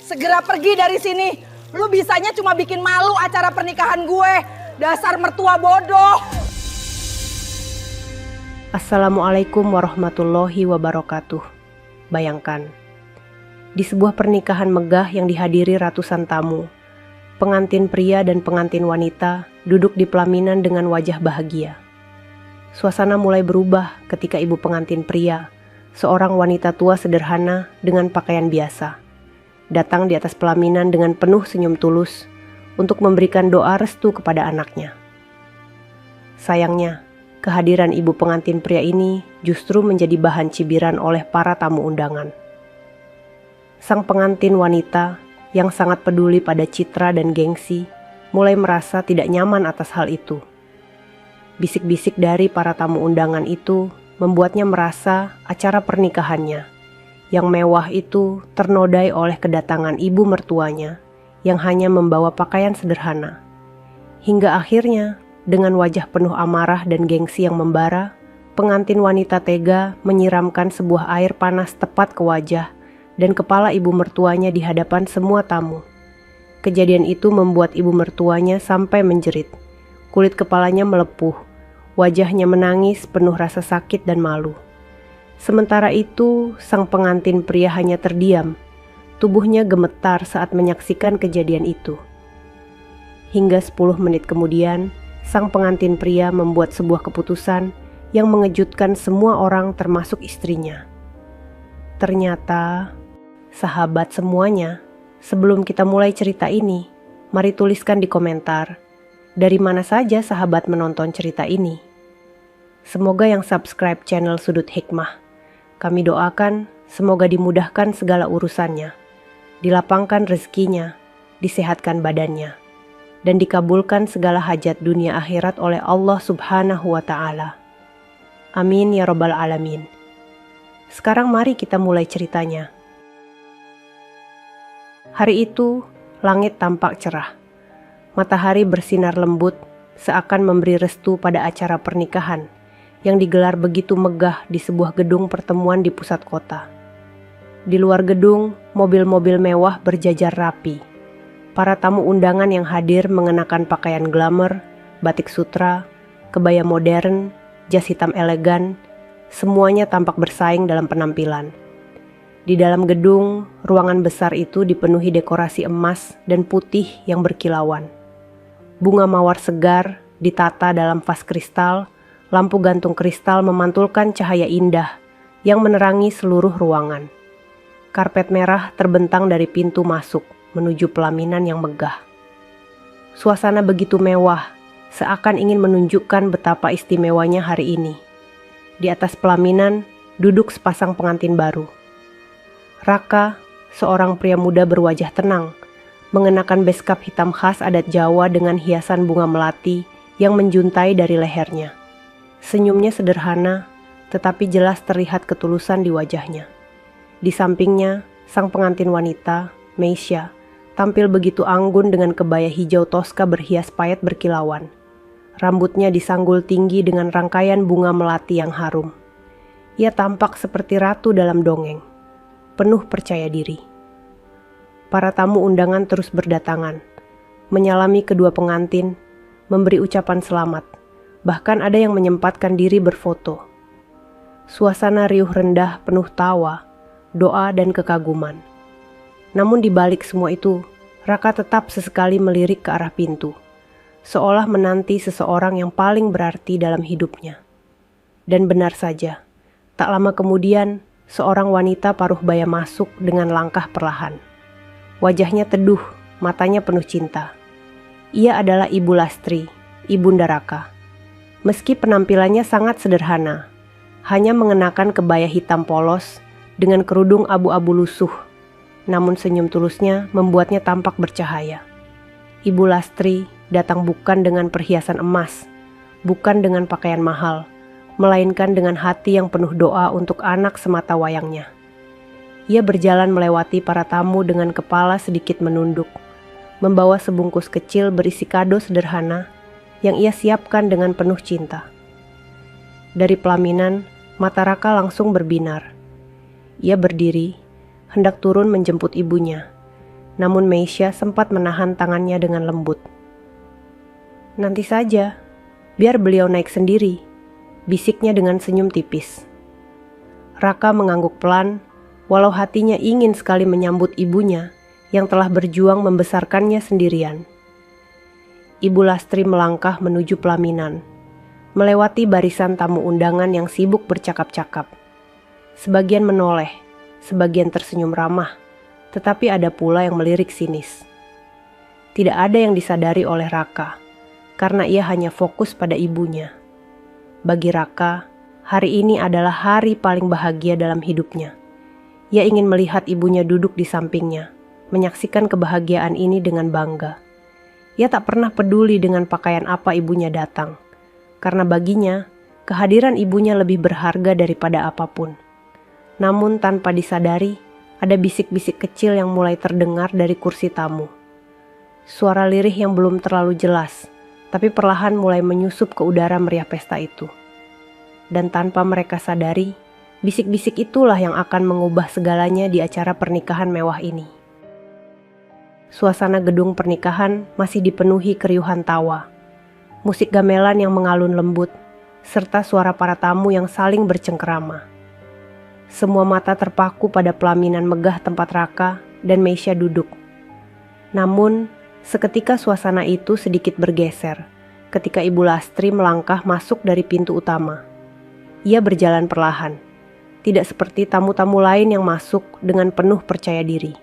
Segera pergi dari sini. Lu bisanya cuma bikin malu acara pernikahan gue. Dasar mertua bodoh. Assalamualaikum warahmatullahi wabarakatuh. Bayangkan, di sebuah pernikahan megah yang dihadiri ratusan tamu, pengantin pria dan pengantin wanita duduk di pelaminan dengan wajah bahagia. Suasana mulai berubah ketika ibu pengantin pria, seorang wanita tua sederhana dengan pakaian biasa, datang di atas pelaminan dengan penuh senyum tulus untuk memberikan doa restu kepada anaknya. Sayangnya, kehadiran ibu pengantin pria ini justru menjadi bahan cibiran oleh para tamu undangan. Sang pengantin wanita yang sangat peduli pada citra dan gengsi mulai merasa tidak nyaman atas hal itu. Bisik-bisik dari para tamu undangan itu membuatnya merasa acara pernikahannya yang mewah itu ternodai oleh kedatangan ibu mertuanya yang hanya membawa pakaian sederhana. Hingga akhirnya, dengan wajah penuh amarah dan gengsi yang membara, pengantin wanita tega menyiramkan sebuah air panas tepat ke wajah dan kepala ibu mertuanya di hadapan semua tamu. Kejadian itu membuat ibu mertuanya sampai menjerit. Kulit kepalanya melepuh, wajahnya menangis penuh rasa sakit dan malu. Sementara itu, sang pengantin pria hanya terdiam. Tubuhnya gemetar saat menyaksikan kejadian itu. Hingga 10 menit kemudian, sang pengantin pria membuat sebuah keputusan yang mengejutkan semua orang termasuk istrinya. Ternyata, sahabat semuanya, sebelum kita mulai cerita ini, mari tuliskan di komentar, dari mana saja sahabat menonton cerita ini. Semoga yang subscribe channel Sudut Hikmah, kami doakan semoga dimudahkan segala urusannya, dilapangkan rezekinya, disehatkan badannya, dan dikabulkan segala hajat dunia akhirat oleh Allah Subhanahu wa Ta'ala. Amin ya Rabbal Alamin. Sekarang mari kita mulai ceritanya. Hari itu, langit tampak cerah. Matahari bersinar lembut, seakan memberi restu pada acara pernikahan yang digelar begitu megah di sebuah gedung pertemuan di pusat kota. Di luar gedung, mobil-mobil mewah berjajar rapi. Para tamu undangan yang hadir mengenakan pakaian glamour, batik sutra, kebaya modern, jas hitam elegan, semuanya tampak bersaing dalam penampilan. Di dalam gedung, ruangan besar itu dipenuhi dekorasi emas dan putih yang berkilauan. Bunga mawar segar ditata dalam vas kristal. Lampu gantung kristal memantulkan cahaya indah yang menerangi seluruh ruangan. Karpet merah terbentang dari pintu masuk menuju pelaminan yang megah. Suasana begitu mewah, seakan ingin menunjukkan betapa istimewanya hari ini. Di atas pelaminan duduk sepasang pengantin baru. Raka, seorang pria muda berwajah tenang, mengenakan beskap hitam khas adat Jawa dengan hiasan bunga melati yang menjuntai dari lehernya. Senyumnya sederhana, tetapi jelas terlihat ketulusan di wajahnya. Di sampingnya, sang pengantin wanita, Meisha, tampil begitu anggun dengan kebaya hijau toska berhias payet berkilauan. Rambutnya disanggul tinggi dengan rangkaian bunga melati yang harum. Ia tampak seperti ratu dalam dongeng, penuh percaya diri. Para tamu undangan terus berdatangan, menyalami kedua pengantin, memberi ucapan selamat. Bahkan ada yang menyempatkan diri berfoto. Suasana riuh rendah penuh tawa, doa dan kekaguman. Namun di balik semua itu, Raka tetap sesekali melirik ke arah pintu, seolah menanti seseorang yang paling berarti dalam hidupnya. Dan benar saja, tak lama kemudian, seorang wanita paruh baya masuk dengan langkah perlahan. Wajahnya teduh, matanya penuh cinta. Ia adalah Ibu Lastri, ibunda Raka. Meski penampilannya sangat sederhana, hanya mengenakan kebaya hitam polos dengan kerudung abu-abu lusuh, namun senyum tulusnya membuatnya tampak bercahaya. Ibu Lastri datang bukan dengan perhiasan emas, bukan dengan pakaian mahal, melainkan dengan hati yang penuh doa untuk anak semata wayangnya. Ia berjalan melewati para tamu dengan kepala sedikit menunduk, membawa sebungkus kecil berisi kado sederhana yang ia siapkan dengan penuh cinta. Dari pelaminan, mata Raka langsung berbinar. Ia berdiri, hendak turun menjemput ibunya. Namun Meisya sempat menahan tangannya dengan lembut. "Nanti saja, biar beliau naik sendiri," bisiknya dengan senyum tipis. Raka mengangguk pelan, walau hatinya ingin sekali menyambut ibunya yang telah berjuang membesarkannya sendirian. Ibu Lastri melangkah menuju pelaminan, melewati barisan tamu undangan yang sibuk bercakap-cakap. Sebagian menoleh, sebagian tersenyum ramah, tetapi ada pula yang melirik sinis. Tidak ada yang disadari oleh Raka, karena ia hanya fokus pada ibunya. Bagi Raka, hari ini adalah hari paling bahagia dalam hidupnya. Ia ingin melihat ibunya duduk di sampingnya, menyaksikan kebahagiaan ini dengan bangga. Ia tak pernah peduli dengan pakaian apa ibunya datang, karena baginya, kehadiran ibunya lebih berharga daripada apapun. Namun tanpa disadari, ada bisik-bisik kecil yang mulai terdengar dari kursi tamu. Suara lirih yang belum terlalu jelas, tapi perlahan mulai menyusup ke udara meriah pesta itu. Dan tanpa mereka sadari, bisik-bisik itulah yang akan mengubah segalanya di acara pernikahan mewah ini. Suasana gedung pernikahan masih dipenuhi keriuhan tawa, musik gamelan yang mengalun lembut, serta suara para tamu yang saling bercengkerama. Semua mata terpaku pada pelaminan megah tempat Raka dan Meisya duduk. Namun, seketika suasana itu sedikit bergeser ketika Ibu Lastri melangkah masuk dari pintu utama. Ia berjalan perlahan, tidak seperti tamu-tamu lain yang masuk dengan penuh percaya diri.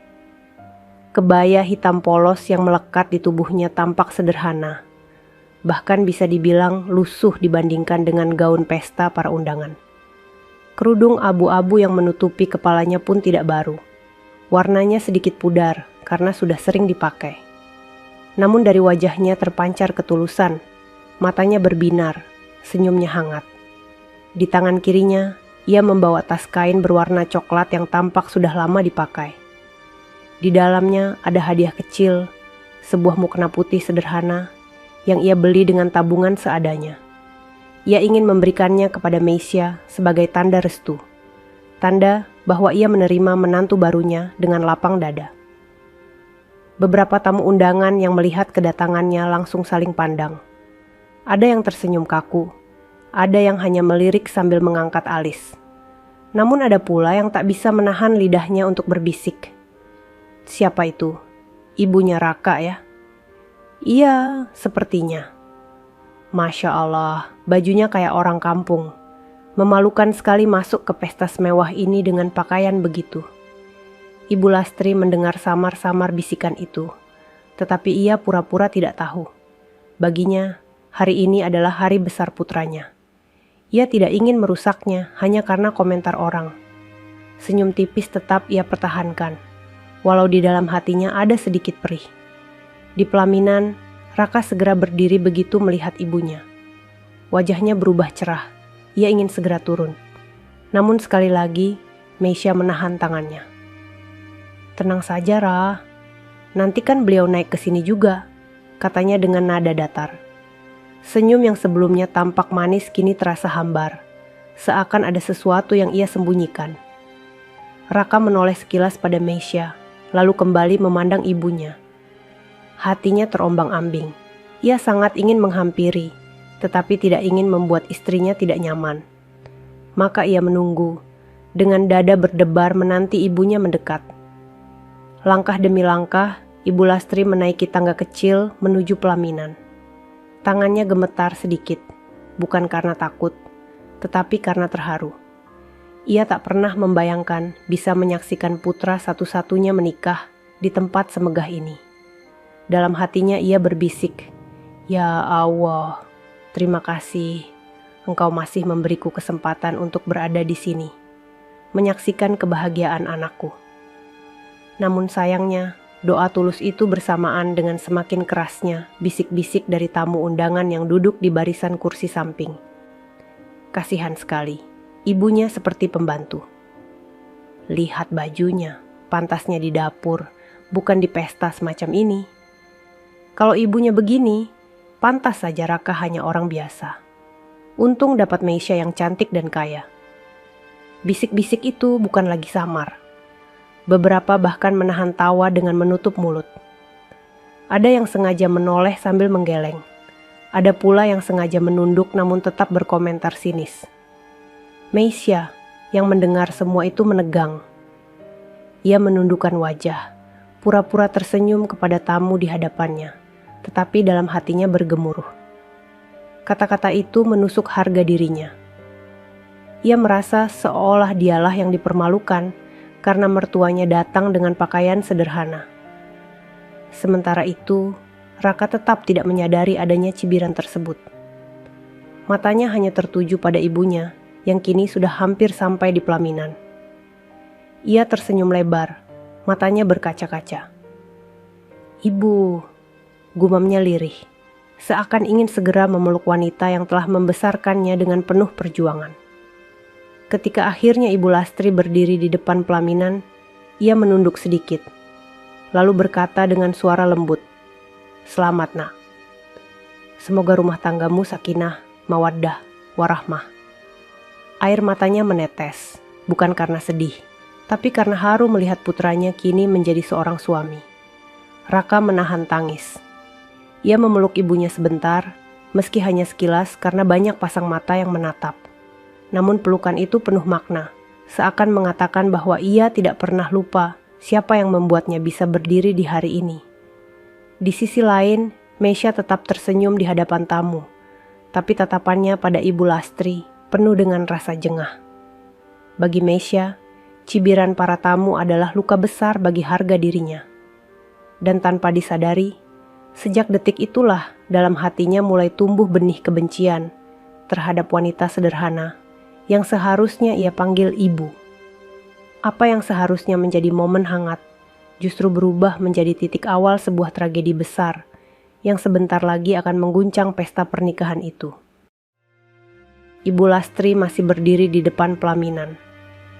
Kebaya hitam polos yang melekat di tubuhnya tampak sederhana, bahkan bisa dibilang lusuh dibandingkan dengan gaun pesta para undangan. Kerudung abu-abu yang menutupi kepalanya pun tidak baru. Warnanya sedikit pudar karena sudah sering dipakai. Namun dari wajahnya terpancar ketulusan, matanya berbinar, senyumnya hangat. Di tangan kirinya, ia membawa tas kain berwarna coklat yang tampak sudah lama dipakai. Di dalamnya ada hadiah kecil, sebuah mukena putih sederhana yang ia beli dengan tabungan seadanya. Ia ingin memberikannya kepada Meisya sebagai tanda restu, tanda bahwa ia menerima menantu barunya dengan lapang dada. Beberapa tamu undangan yang melihat kedatangannya langsung saling pandang. Ada yang tersenyum kaku, ada yang hanya melirik sambil mengangkat alis. Namun ada pula yang tak bisa menahan lidahnya untuk berbisik. Siapa itu? Ibunya Raka ya? Iya, sepertinya. Masya Allah, bajunya kayak orang kampung. Memalukan sekali masuk ke pesta semewah ini dengan pakaian begitu. Ibu Lastri mendengar samar-samar bisikan itu, tetapi ia pura-pura tidak tahu. Baginya, hari ini adalah hari besar putranya. Ia tidak ingin merusaknya hanya karena komentar orang. Senyum tipis tetap ia pertahankan, walau di dalam hatinya ada sedikit perih. Di pelaminan, Raka segera berdiri begitu melihat ibunya. Wajahnya berubah cerah, ia ingin segera turun. Namun sekali lagi, Meisya menahan tangannya. "Tenang saja, Ra. Nanti kan beliau naik ke sini juga," katanya dengan nada datar. Senyum yang sebelumnya tampak manis kini terasa hambar, seakan ada sesuatu yang ia sembunyikan. Raka menoleh sekilas pada Meisya, lalu kembali memandang ibunya. Hatinya terombang-ambing. Ia sangat ingin menghampiri, tetapi tidak ingin membuat istrinya tidak nyaman. Maka ia menunggu, dengan dada berdebar menanti ibunya mendekat. Langkah demi langkah, Ibu Lastri menaiki tangga kecil menuju pelaminan. Tangannya gemetar sedikit, bukan karena takut, tetapi karena terharu. Ia tak pernah membayangkan bisa menyaksikan putra satu-satunya menikah di tempat semegah ini. Dalam hatinya ia berbisik, "Ya Allah, terima kasih. Engkau masih memberiku kesempatan untuk berada di sini, menyaksikan kebahagiaan anakku." Namun sayangnya, doa tulus itu bersamaan dengan semakin kerasnya bisik-bisik dari tamu undangan yang duduk di barisan kursi samping. Kasihan sekali, ibunya seperti pembantu. Lihat bajunya, pantasnya di dapur, bukan di pesta semacam ini. Kalau ibunya begini, pantas saja Raka hanya orang biasa. Untung dapat Meisya yang cantik dan kaya. Bisik-bisik itu bukan lagi samar. Beberapa bahkan menahan tawa dengan menutup mulut. Ada yang sengaja menoleh sambil menggeleng. Ada pula yang sengaja menunduk namun tetap berkomentar sinis. Meisya yang mendengar semua itu menegang. Ia menundukkan wajah, pura-pura tersenyum kepada tamu di hadapannya, tetapi dalam hatinya bergemuruh. Kata-kata itu menusuk harga dirinya. Ia merasa seolah dialah yang dipermalukan karena mertuanya datang dengan pakaian sederhana. Sementara itu, Raka tetap tidak menyadari adanya cibiran tersebut. Matanya hanya tertuju pada ibunya yang kini sudah hampir sampai di pelaminan. Ia tersenyum lebar, matanya berkaca-kaca. "Ibu," gumamnya lirih, seakan ingin segera memeluk wanita yang telah membesarkannya dengan penuh perjuangan. Ketika akhirnya Ibu Lastri berdiri di depan pelaminan, ia menunduk sedikit, lalu berkata dengan suara lembut, "Selamat, Nak. Semoga rumah tanggamu sakinah, mawaddah, warahmah." Air matanya menetes, bukan karena sedih, tapi karena haru melihat putranya kini menjadi seorang suami. Raka menahan tangis. Ia memeluk ibunya sebentar, meski hanya sekilas karena banyak pasang mata yang menatap. Namun pelukan itu penuh makna, seakan mengatakan bahwa ia tidak pernah lupa siapa yang membuatnya bisa berdiri di hari ini. Di sisi lain, Meisya tetap tersenyum di hadapan tamu, tapi tatapannya pada Ibu Lastri penuh dengan rasa jengah. Bagi Meisya, cibiran para tamu adalah luka besar bagi harga dirinya. Dan tanpa disadari, sejak detik itulah dalam hatinya mulai tumbuh benih kebencian terhadap wanita sederhana yang seharusnya ia panggil ibu. Apa yang seharusnya menjadi momen hangat justru berubah menjadi titik awal sebuah tragedi besar yang sebentar lagi akan mengguncang pesta pernikahan itu. Ibu Lastri masih berdiri di depan pelaminan.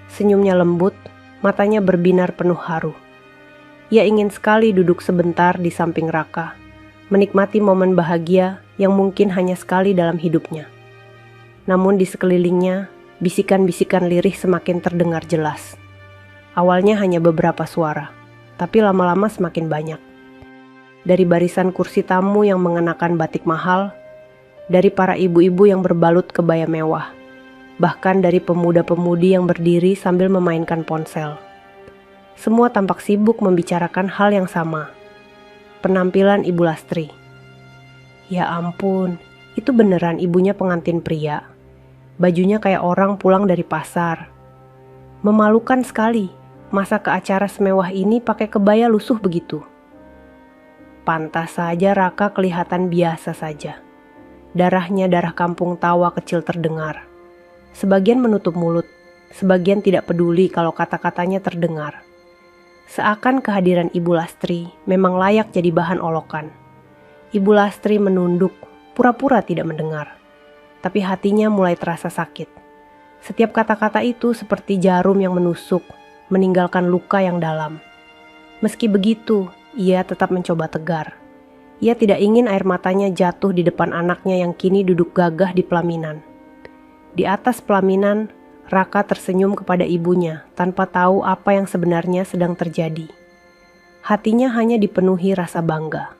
Senyumnya lembut, matanya berbinar penuh haru. Ia ingin sekali duduk sebentar di samping Raka, menikmati momen bahagia yang mungkin hanya sekali dalam hidupnya. Namun di sekelilingnya, bisikan-bisikan lirih semakin terdengar jelas. Awalnya hanya beberapa suara, tapi lama-lama semakin banyak. Dari barisan kursi tamu yang mengenakan batik mahal, dari para ibu-ibu yang berbalut kebaya mewah, bahkan dari pemuda-pemudi yang berdiri sambil memainkan ponsel. Semua tampak sibuk membicarakan hal yang sama, penampilan Ibu Lastri. Ya ampun, itu beneran ibunya pengantin pria. Bajunya kayak orang pulang dari pasar. Memalukan sekali. Masa ke acara semewah ini pakai kebaya lusuh begitu? Pantas saja Raka kelihatan biasa saja. Darahnya darah kampung tawa kecil terdengar. Sebagian menutup mulut, sebagian tidak peduli kalau kata-katanya terdengar. Seakan kehadiran Ibu Lastri memang layak jadi bahan olokan. Ibu Lastri menunduk, pura-pura tidak mendengar. Tapi hatinya mulai terasa sakit. Setiap kata-kata itu seperti jarum yang menusuk, meninggalkan luka yang dalam. Meski begitu, ia tetap mencoba tegar. Ia tidak ingin air matanya jatuh di depan anaknya yang kini duduk gagah di pelaminan. Di atas pelaminan, Raka tersenyum kepada ibunya tanpa tahu apa yang sebenarnya sedang terjadi. Hatinya hanya dipenuhi rasa bangga.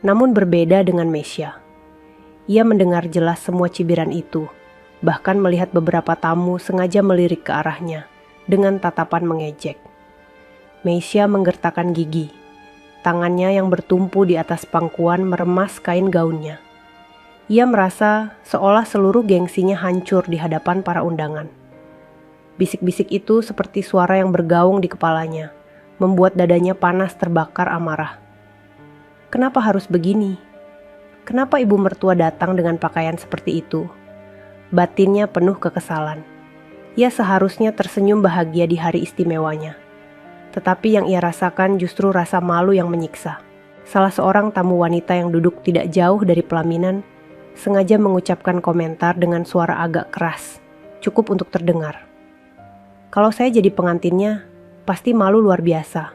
Namun berbeda dengan Meisya. Ia mendengar jelas semua cibiran itu, bahkan melihat beberapa tamu sengaja melirik ke arahnya dengan tatapan mengejek. Meisya menggertakkan gigi. Tangannya yang bertumpu di atas pangkuan meremas kain gaunnya. Ia merasa seolah seluruh gengsinya hancur di hadapan para undangan. Bisik-bisik itu seperti suara yang bergaung di kepalanya, membuat dadanya panas terbakar amarah. Kenapa harus begini? Kenapa ibu mertua datang dengan pakaian seperti itu? Batinnya penuh kekesalan. Ia seharusnya tersenyum bahagia di hari istimewanya. Tetapi yang ia rasakan justru rasa malu yang menyiksa. Salah seorang tamu wanita yang duduk tidak jauh dari pelaminan sengaja mengucapkan komentar dengan suara agak keras, cukup untuk terdengar. "Kalau saya jadi pengantinnya, pasti malu luar biasa.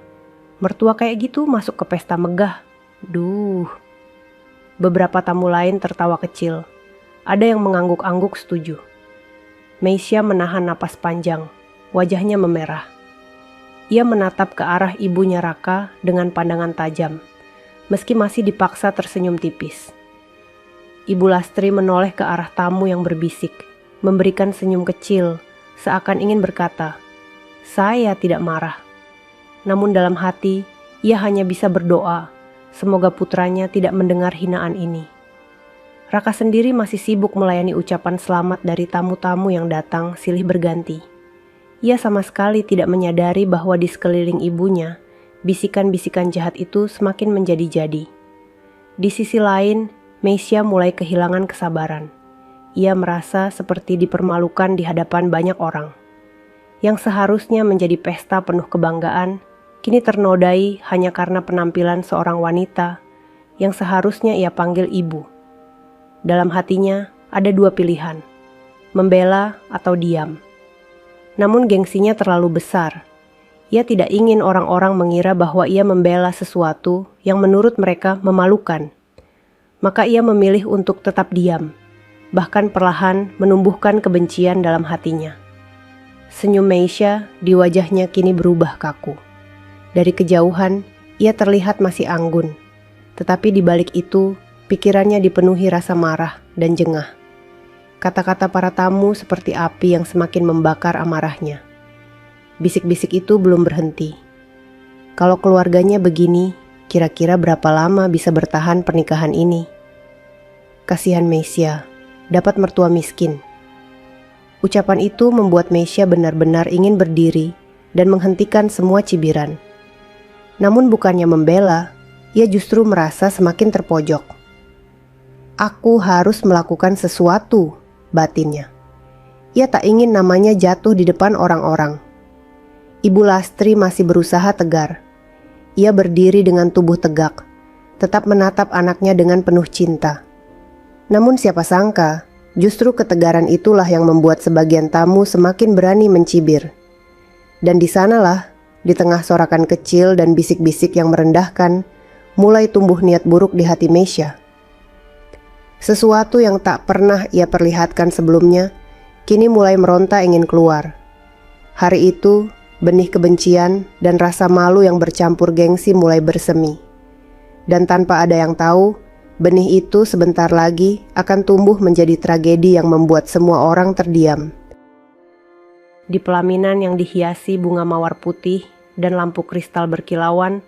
Mertua kayak gitu masuk ke pesta megah. Duh." Beberapa tamu lain tertawa kecil. Ada yang mengangguk-angguk setuju. Meisya menahan napas panjang, wajahnya memerah. Ia menatap ke arah ibunya Raka dengan pandangan tajam, meski masih dipaksa tersenyum tipis. Ibu Lastri menoleh ke arah tamu yang berbisik, memberikan senyum kecil, seakan ingin berkata, "Saya tidak marah." Namun dalam hati, ia hanya bisa berdoa, semoga putranya tidak mendengar hinaan ini. Raka sendiri masih sibuk melayani ucapan selamat dari tamu-tamu yang datang silih berganti. Ia sama sekali tidak menyadari bahwa di sekeliling ibunya, bisikan-bisikan jahat itu semakin menjadi-jadi. Di sisi lain, Meisya mulai kehilangan kesabaran. Ia merasa seperti dipermalukan di hadapan banyak orang. Yang seharusnya menjadi pesta penuh kebanggaan, kini ternodai hanya karena penampilan seorang wanita yang seharusnya ia panggil ibu. Dalam hatinya ada dua pilihan, membela atau diam. Namun gengsinya terlalu besar. Ia tidak ingin orang-orang mengira bahwa ia membela sesuatu yang menurut mereka memalukan. Maka ia memilih untuk tetap diam, bahkan perlahan menumbuhkan kebencian dalam hatinya. Senyum Meisya di wajahnya kini berubah kaku. Dari kejauhan, ia terlihat masih anggun. Tetapi di balik itu, pikirannya dipenuhi rasa marah dan jengah. Kata-kata para tamu seperti api yang semakin membakar amarahnya. Bisik-bisik itu belum berhenti. Kalau keluarganya begini, kira-kira berapa lama bisa bertahan pernikahan ini? Kasihan Meisya, dapat mertua miskin. Ucapan itu membuat Meisya benar-benar ingin berdiri dan menghentikan semua cibiran. Namun bukannya membela, ia justru merasa semakin terpojok. Aku harus melakukan sesuatu, batinnya. Ia tak ingin namanya jatuh di depan orang-orang. Ibu Lastri masih berusaha tegar. Ia berdiri dengan tubuh tegak, tetap menatap anaknya dengan penuh cinta. Namun siapa sangka, justru ketegaran itulah yang membuat sebagian tamu semakin berani mencibir. Dan di sanalah, di tengah sorakan kecil dan bisik-bisik yang merendahkan, mulai tumbuh niat buruk di hati Meisya. Sesuatu yang tak pernah ia perlihatkan sebelumnya, kini mulai meronta ingin keluar. Hari itu, benih kebencian dan rasa malu yang bercampur gengsi mulai bersemi. Dan tanpa ada yang tahu, benih itu sebentar lagi akan tumbuh menjadi tragedi yang membuat semua orang terdiam. Di pelaminan yang dihiasi bunga mawar putih dan lampu kristal berkilauan,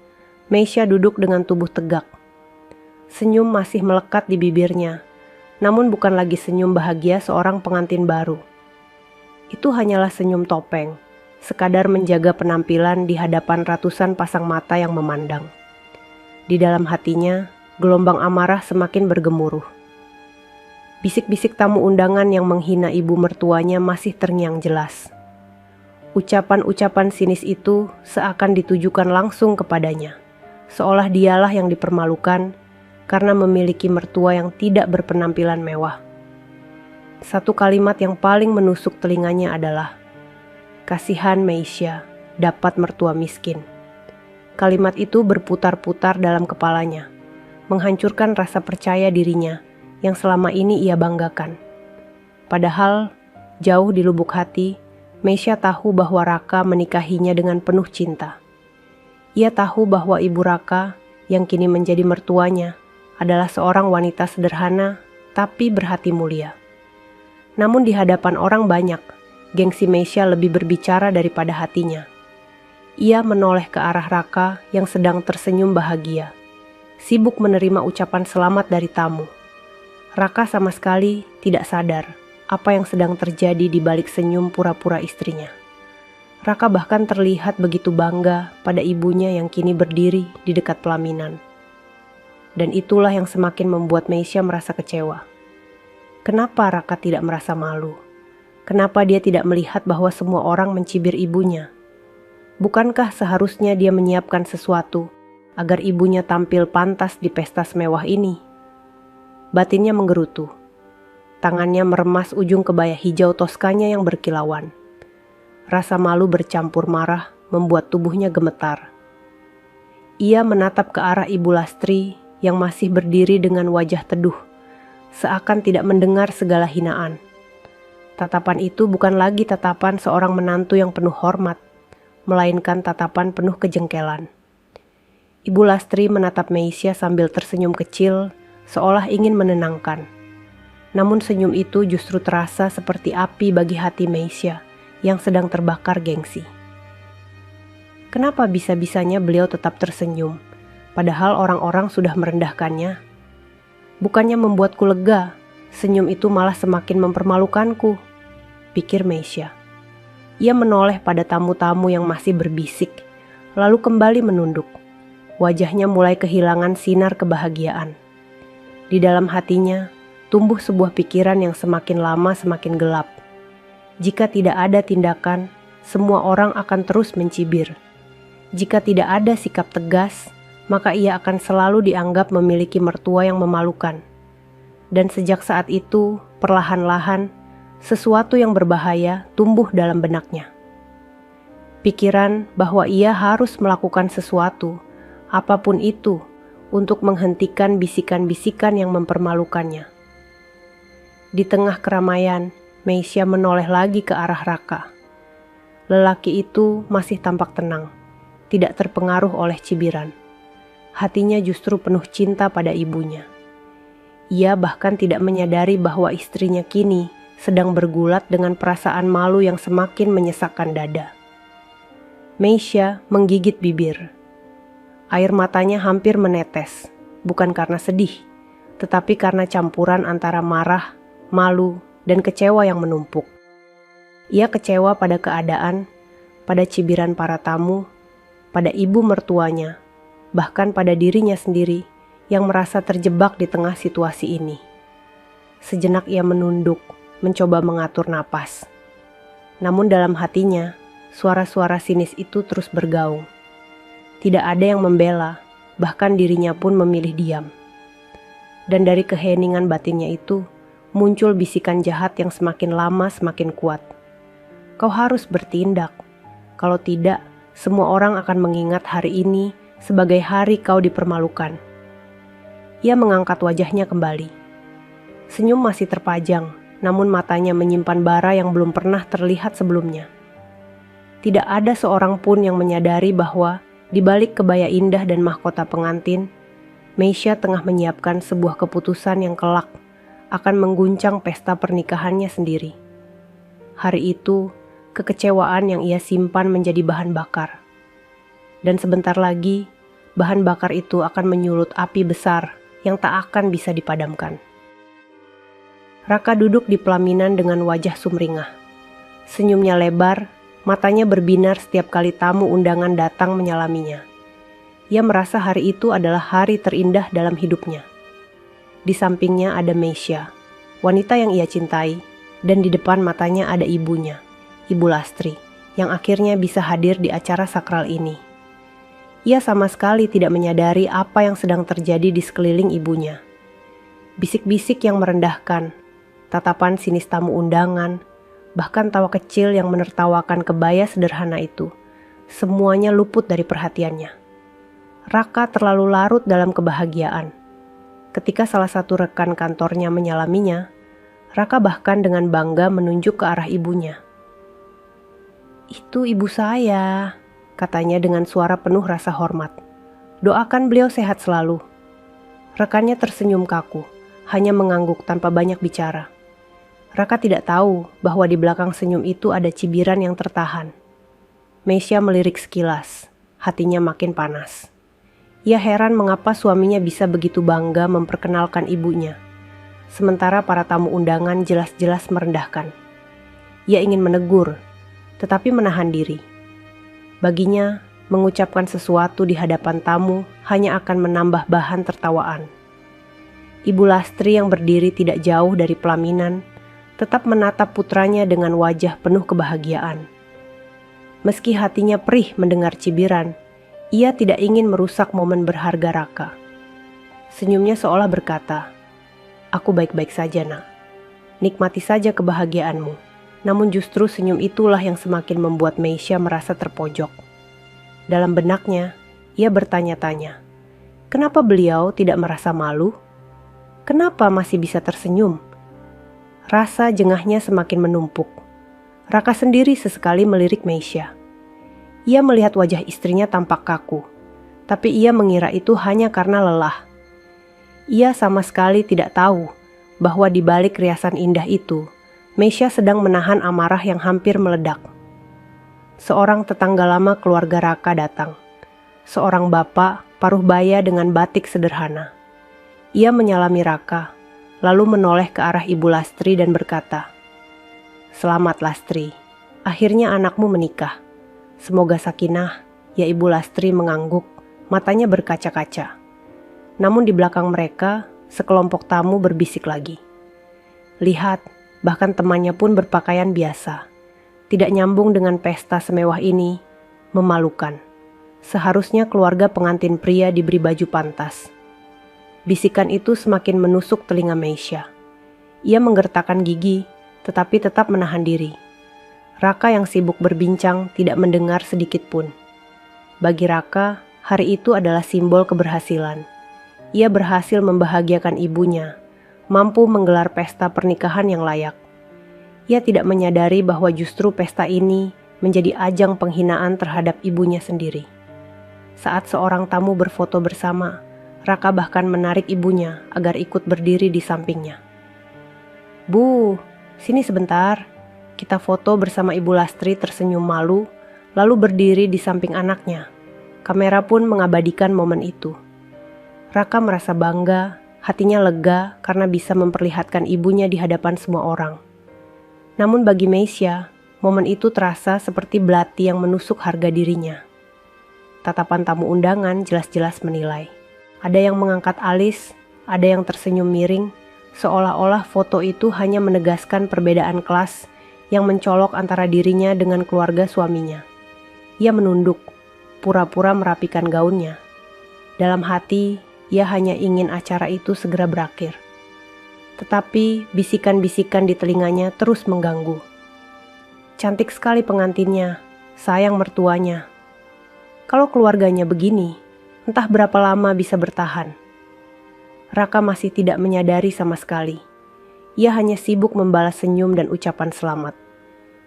Meisya duduk dengan tubuh tegak. Senyum masih melekat di bibirnya, namun bukan lagi senyum bahagia seorang pengantin baru. Itu hanyalah senyum topeng, sekadar menjaga penampilan di hadapan ratusan pasang mata yang memandang. Di dalam hatinya, gelombang amarah semakin bergemuruh. Bisik-bisik tamu undangan yang menghina ibu mertuanya masih terngiang jelas. Ucapan-ucapan sinis itu seakan ditujukan langsung kepadanya, seolah dialah yang dipermalukan karena memiliki mertua yang tidak berpenampilan mewah. Satu kalimat yang paling menusuk telinganya adalah, "Kasihan Meisya, dapat mertua miskin." Kalimat itu berputar-putar dalam kepalanya, menghancurkan rasa percaya dirinya yang selama ini ia banggakan. Padahal, jauh di lubuk hati, Meisya tahu bahwa Raka menikahinya dengan penuh cinta. Ia tahu bahwa ibu Raka, yang kini menjadi mertuanya, adalah seorang wanita sederhana tapi berhati mulia. Namun di hadapan orang banyak, gengsi Meisya lebih berbicara daripada hatinya. Ia menoleh ke arah Raka yang sedang tersenyum bahagia, sibuk menerima ucapan selamat dari tamu. Raka sama sekali tidak sadar apa yang sedang terjadi di balik senyum pura-pura istrinya. Raka bahkan terlihat begitu bangga pada ibunya yang kini berdiri di dekat pelaminan. Dan itulah yang semakin membuat Meisya merasa kecewa. Kenapa Raka tidak merasa malu? Kenapa dia tidak melihat bahwa semua orang mencibir ibunya? Bukankah seharusnya dia menyiapkan sesuatu agar ibunya tampil pantas di pesta semewah ini? Batinnya menggerutu. Tangannya meremas ujung kebaya hijau Toskanya yang berkilauan. Rasa malu bercampur marah membuat tubuhnya gemetar. Ia menatap ke arah Ibu Lastri yang masih berdiri dengan wajah teduh, seakan tidak mendengar segala hinaan. Tatapan itu bukan lagi tatapan seorang menantu yang penuh hormat, melainkan tatapan penuh kejengkelan. Ibu Lastri menatap Meisya sambil tersenyum kecil, seolah ingin menenangkan. Namun senyum itu justru terasa seperti api bagi hati Meisya yang sedang terbakar gengsi. Kenapa bisa-bisanya beliau tetap tersenyum, padahal orang-orang sudah merendahkannya? Bukannya membuatku lega, senyum itu malah semakin mempermalukanku, pikir Meisya. Ia menoleh pada tamu-tamu yang masih berbisik, lalu kembali menunduk. Wajahnya mulai kehilangan sinar kebahagiaan. Di dalam hatinya, tumbuh sebuah pikiran yang semakin lama semakin gelap. Jika tidak ada tindakan, semua orang akan terus mencibir. Jika tidak ada sikap tegas, maka ia akan selalu dianggap memiliki mertua yang memalukan. Dan sejak saat itu, perlahan-lahan, sesuatu yang berbahaya tumbuh dalam benaknya. Pikiran bahwa ia harus melakukan sesuatu, apapun itu, untuk menghentikan bisikan-bisikan yang mempermalukannya. Di tengah keramaian, Meisya menoleh lagi ke arah Raka. Lelaki itu masih tampak tenang, tidak terpengaruh oleh cibiran. Hatinya justru penuh cinta pada ibunya. Ia bahkan tidak menyadari bahwa istrinya kini sedang bergulat dengan perasaan malu yang semakin menyesakkan dada. Meisya menggigit bibir. Air matanya hampir menetes, bukan karena sedih, tetapi karena campuran antara marah, malu, dan kecewa yang menumpuk. Ia kecewa pada keadaan, pada cibiran para tamu, pada ibu mertuanya, bahkan pada dirinya sendiri yang merasa terjebak di tengah situasi ini. Sejenak ia menunduk, mencoba mengatur napas. Namun dalam hatinya, suara-suara sinis itu terus bergaung. Tidak ada yang membela, bahkan dirinya pun memilih diam. Dan dari keheningan batinnya itu, muncul bisikan jahat yang semakin lama semakin kuat. Kau harus bertindak. Kalau tidak, semua orang akan mengingat hari ini sebagai hari kau dipermalukan. Ia mengangkat wajahnya kembali. Senyum masih terpajang, namun matanya menyimpan bara yang belum pernah terlihat sebelumnya. Tidak ada seorang pun yang menyadari bahwa di balik kebaya indah dan mahkota pengantin, Meisya tengah menyiapkan sebuah keputusan yang kelak akan mengguncang pesta pernikahannya sendiri. Hari itu, kekecewaan yang ia simpan menjadi bahan bakar. Dan sebentar lagi, bahan bakar itu akan menyulut api besar yang tak akan bisa dipadamkan. Raka duduk di pelaminan dengan wajah sumringah. Senyumnya lebar, matanya berbinar setiap kali tamu undangan datang menyalaminya. Ia merasa hari itu adalah hari terindah dalam hidupnya. Di sampingnya ada Meisya, wanita yang ia cintai, dan di depan matanya ada ibunya, Ibu Lastri, yang akhirnya bisa hadir di acara sakral ini. Ia sama sekali tidak menyadari apa yang sedang terjadi di sekeliling ibunya. Bisik-bisik yang merendahkan, tatapan sinis tamu undangan, bahkan tawa kecil yang menertawakan kebaya sederhana itu, semuanya luput dari perhatiannya. Raka terlalu larut dalam kebahagiaan. Ketika salah satu rekan kantornya menyalaminya, Raka bahkan dengan bangga menunjuk ke arah ibunya. "Itu ibu saya," katanya dengan suara penuh rasa hormat. "Doakan beliau sehat selalu." Rekannya tersenyum kaku, hanya mengangguk tanpa banyak bicara. Raka tidak tahu bahwa di belakang senyum itu ada cibiran yang tertahan. Meisya melirik sekilas, hatinya makin panas. Ia heran mengapa suaminya bisa begitu bangga memperkenalkan ibunya, sementara para tamu undangan jelas-jelas merendahkan. Ia ingin menegur, tetapi menahan diri. Baginya, mengucapkan sesuatu di hadapan tamu hanya akan menambah bahan tertawaan. Ibu Lastri yang berdiri tidak jauh dari pelaminan tetap menatap putranya dengan wajah penuh kebahagiaan. Meski hatinya perih mendengar cibiran, ia tidak ingin merusak momen berharga Raka. Senyumnya seolah berkata, "Aku baik-baik saja, nak. Nikmati saja kebahagiaanmu." Namun justru senyum itulah yang semakin membuat Meisya merasa terpojok. Dalam benaknya, ia bertanya-tanya, kenapa beliau tidak merasa malu? Kenapa masih bisa tersenyum? Rasa jengahnya semakin menumpuk. Raka sendiri sesekali melirik Meisya. Ia melihat wajah istrinya tampak kaku, tapi ia mengira itu hanya karena lelah. Ia sama sekali tidak tahu bahwa di balik riasan indah itu, Meisya sedang menahan amarah yang hampir meledak. Seorang tetangga lama keluarga Raka datang. Seorang bapak paruh baya dengan batik sederhana. Ia menyalami Raka, lalu menoleh ke arah Ibu Lastri dan berkata, "Selamat Lastri, akhirnya anakmu menikah. Semoga sakinah." Ya, Ibu Lastri mengangguk, matanya berkaca-kaca. Namun di belakang mereka, sekelompok tamu berbisik lagi. "Lihat, bahkan temannya pun berpakaian biasa. Tidak nyambung dengan pesta semewah ini, memalukan. Seharusnya keluarga pengantin pria diberi baju pantas." Bisikan itu semakin menusuk telinga Meisya. Ia menggertakkan gigi, tetapi tetap menahan diri. Raka yang sibuk berbincang tidak mendengar sedikit pun. Bagi Raka, hari itu adalah simbol keberhasilan. Ia berhasil membahagiakan ibunya, mampu menggelar pesta pernikahan yang layak. Ia tidak menyadari bahwa justru pesta ini menjadi ajang penghinaan terhadap ibunya sendiri. Saat seorang tamu berfoto bersama, Raka bahkan menarik ibunya agar ikut berdiri di sampingnya. "Bu, sini sebentar." Kita foto bersama Ibu Lastri tersenyum malu, lalu berdiri di samping anaknya. Kamera pun mengabadikan momen itu. Raka merasa bangga, hatinya lega karena bisa memperlihatkan ibunya di hadapan semua orang. Namun bagi Meisya, momen itu terasa seperti belati yang menusuk harga dirinya. Tatapan tamu undangan jelas-jelas menilai. Ada yang mengangkat alis, ada yang tersenyum miring, seolah-olah foto itu hanya menegaskan perbedaan kelas yang mencolok antara dirinya dengan keluarga suaminya. Ia menunduk, pura-pura merapikan gaunnya. Dalam hati, ia hanya ingin acara itu segera berakhir. Tetapi bisikan-bisikan di telinganya terus mengganggu. "Cantik sekali pengantinnya, sayang mertuanya. Kalau keluarganya begini, entah berapa lama bisa bertahan." Raka masih tidak menyadari sama sekali. Ia hanya sibuk membalas senyum dan ucapan selamat.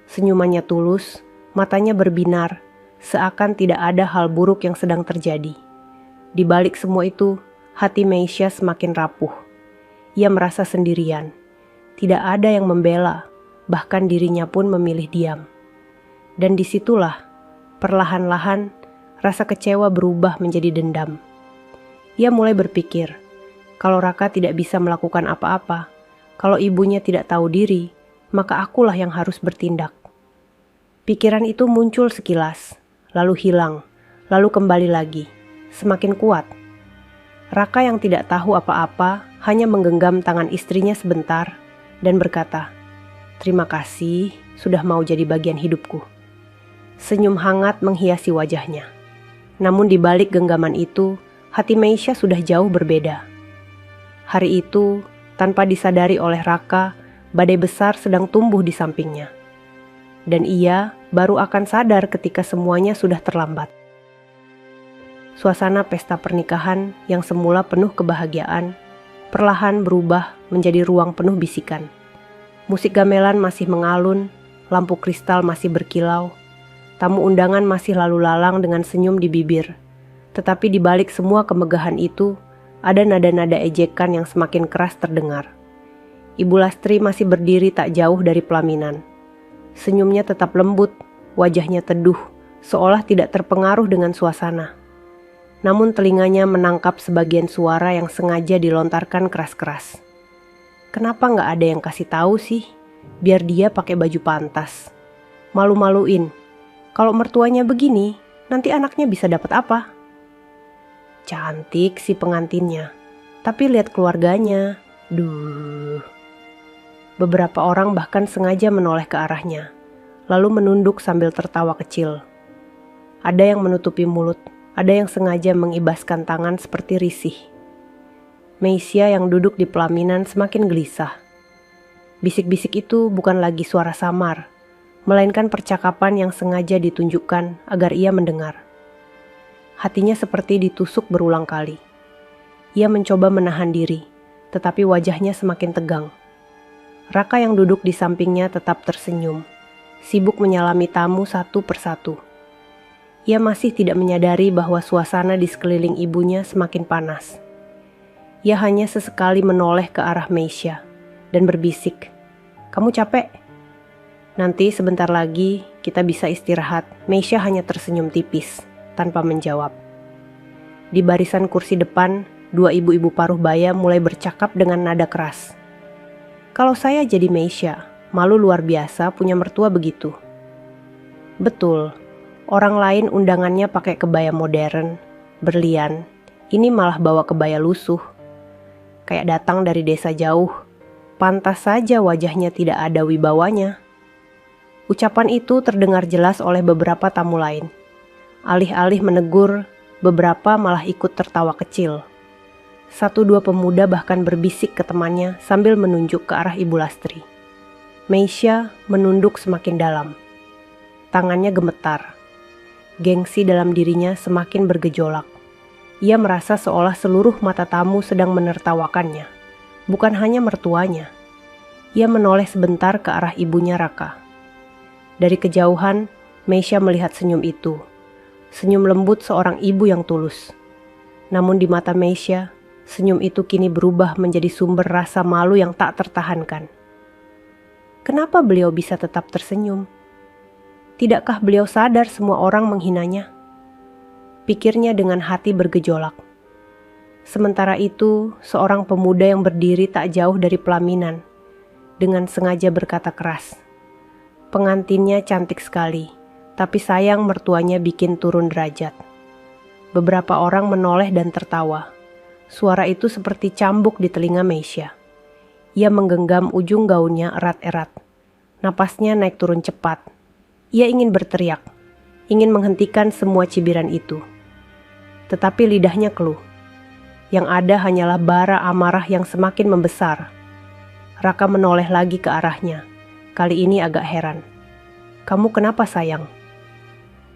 Senyumannya tulus, matanya berbinar, seakan tidak ada hal buruk yang sedang terjadi. Di balik semua itu, hati Meisya semakin rapuh. Ia merasa sendirian. Tidak ada yang membela, bahkan dirinya pun memilih diam. Dan disitulah, perlahan-lahan, rasa kecewa berubah menjadi dendam. Ia mulai berpikir, kalau Raka tidak bisa melakukan apa-apa, kalau ibunya tidak tahu diri, maka akulah yang harus bertindak. Pikiran itu muncul sekilas, lalu hilang, lalu kembali lagi, semakin kuat. Raka yang tidak tahu apa-apa hanya menggenggam tangan istrinya sebentar dan berkata, "Terima kasih sudah mau jadi bagian hidupku." Senyum hangat menghiasi wajahnya. Namun di balik genggaman itu, hati Meisya sudah jauh berbeda. Hari itu, tanpa disadari oleh Raka, badai besar sedang tumbuh di sampingnya. Dan ia baru akan sadar ketika semuanya sudah terlambat. Suasana pesta pernikahan yang semula penuh kebahagiaan, perlahan berubah menjadi ruang penuh bisikan. Musik gamelan masih mengalun, lampu kristal masih berkilau, tamu undangan masih lalu lalang dengan senyum di bibir. Tetapi di balik semua kemegahan itu, ada nada-nada ejekan yang semakin keras terdengar. Ibu Lastri masih berdiri tak jauh dari pelaminan. Senyumnya tetap lembut, wajahnya teduh, seolah tidak terpengaruh dengan suasana. Namun telinganya menangkap sebagian suara yang sengaja dilontarkan keras-keras. Kenapa nggak ada yang kasih tahu sih? Biar dia pakai baju pantas. Malu-maluin. Kalau mertuanya begini, nanti anaknya bisa dapat apa? Cantik si pengantinnya. Tapi lihat keluarganya. Duh. Beberapa orang bahkan sengaja menoleh ke arahnya, lalu menunduk sambil tertawa kecil. Ada yang menutupi mulut. Ada yang sengaja mengibaskan tangan seperti risih. Meisya yang duduk di pelaminan semakin gelisah. Bisik-bisik itu bukan lagi suara samar, melainkan percakapan yang sengaja ditunjukkan agar ia mendengar. Hatinya seperti ditusuk berulang kali. Ia mencoba menahan diri, tetapi wajahnya semakin tegang. Raka yang duduk di sampingnya tetap tersenyum, sibuk menyalami tamu satu persatu. Ia masih tidak menyadari bahwa suasana di sekeliling ibunya semakin panas. Ia hanya sesekali menoleh ke arah Meisha dan berbisik, "Kamu capek? Nanti sebentar lagi kita bisa istirahat." Meisha hanya tersenyum tipis, tanpa menjawab. Di barisan kursi depan, dua ibu-ibu paruh baya mulai bercakap dengan nada keras. "Kalau saya jadi Meisha, malu luar biasa punya mertua begitu." Betul, orang lain undangannya pakai kebaya modern, berlian, ini malah bawa kebaya lusuh. Kayak datang dari desa jauh, pantas saja wajahnya tidak ada wibawanya. Ucapan itu terdengar jelas oleh beberapa tamu lain. Alih-alih menegur, beberapa malah ikut tertawa kecil. Satu dua pemuda bahkan berbisik ke temannya sambil menunjuk ke arah Ibu Lastri. Meisha menunduk semakin dalam. Tangannya gemetar. Gengsi dalam dirinya semakin bergejolak. Ia merasa seolah seluruh mata tamu sedang menertawakannya, bukan hanya mertuanya. Ia menoleh sebentar ke arah ibunya Raka. Dari kejauhan, Meisha melihat senyum itu. Senyum lembut seorang ibu yang tulus. Namun di mata Meisha, senyum itu kini berubah menjadi sumber rasa malu yang tak tertahankan. Kenapa beliau bisa tetap tersenyum? Tidakkah beliau sadar semua orang menghinanya? Pikirnya dengan hati bergejolak. Sementara itu, seorang pemuda yang berdiri tak jauh dari pelaminan, dengan sengaja berkata keras, "Pengantinnya cantik sekali, tapi sayang mertuanya bikin turun derajat." Beberapa orang menoleh dan tertawa. Suara itu seperti cambuk di telinga Meisha. Ia menggenggam ujung gaunnya erat-erat. Napasnya naik turun cepat. Ia ingin berteriak, ingin menghentikan semua cibiran itu. Tetapi lidahnya keluh. Yang ada hanyalah bara amarah yang semakin membesar. Raka menoleh lagi ke arahnya. Kali ini agak heran. "Kamu kenapa sayang?"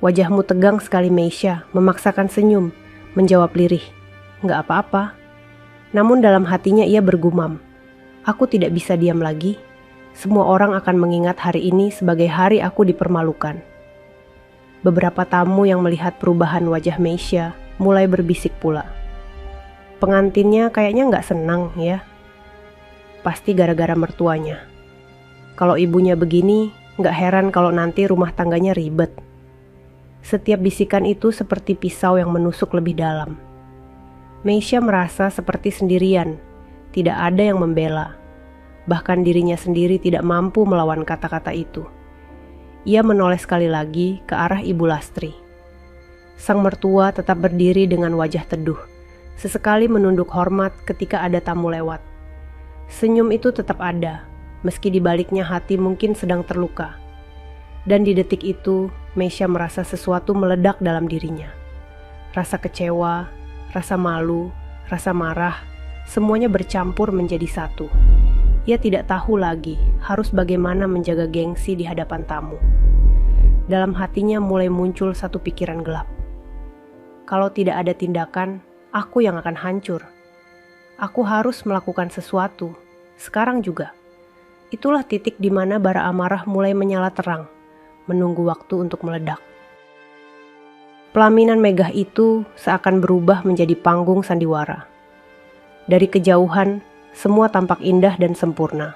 "Wajahmu tegang sekali Meisha," memaksakan senyum, menjawab lirih. "Nggak apa-apa." Namun dalam hatinya ia bergumam, "Aku tidak bisa diam lagi. Semua orang akan mengingat hari ini sebagai hari aku dipermalukan." Beberapa tamu yang melihat perubahan wajah Meisha mulai berbisik pula. "Pengantinnya kayaknya nggak senang ya. Pasti gara-gara mertuanya. Kalau ibunya begini, nggak heran kalau nanti rumah tangganya ribet." Setiap bisikan itu seperti pisau yang menusuk lebih dalam. Meisha merasa seperti sendirian, tidak ada yang membela. Bahkan dirinya sendiri tidak mampu melawan kata-kata itu. Ia menoleh sekali lagi ke arah Ibu Lastri. Sang mertua tetap berdiri dengan wajah teduh, sesekali menunduk hormat ketika ada tamu lewat. Senyum itu tetap ada, meski di baliknya hati mungkin sedang terluka. Dan di detik itu, Meisha merasa sesuatu meledak dalam dirinya. Rasa kecewa, rasa malu, rasa marah, semuanya bercampur menjadi satu. Ia tidak tahu lagi harus bagaimana menjaga gengsi di hadapan tamu. Dalam hatinya mulai muncul satu pikiran gelap. Kalau tidak ada tindakan, aku yang akan hancur. Aku harus melakukan sesuatu, sekarang juga. Itulah titik di mana bara amarah mulai menyala terang, menunggu waktu untuk meledak. Pelaminan megah itu seakan berubah menjadi panggung sandiwara. Dari kejauhan, semua tampak indah dan sempurna.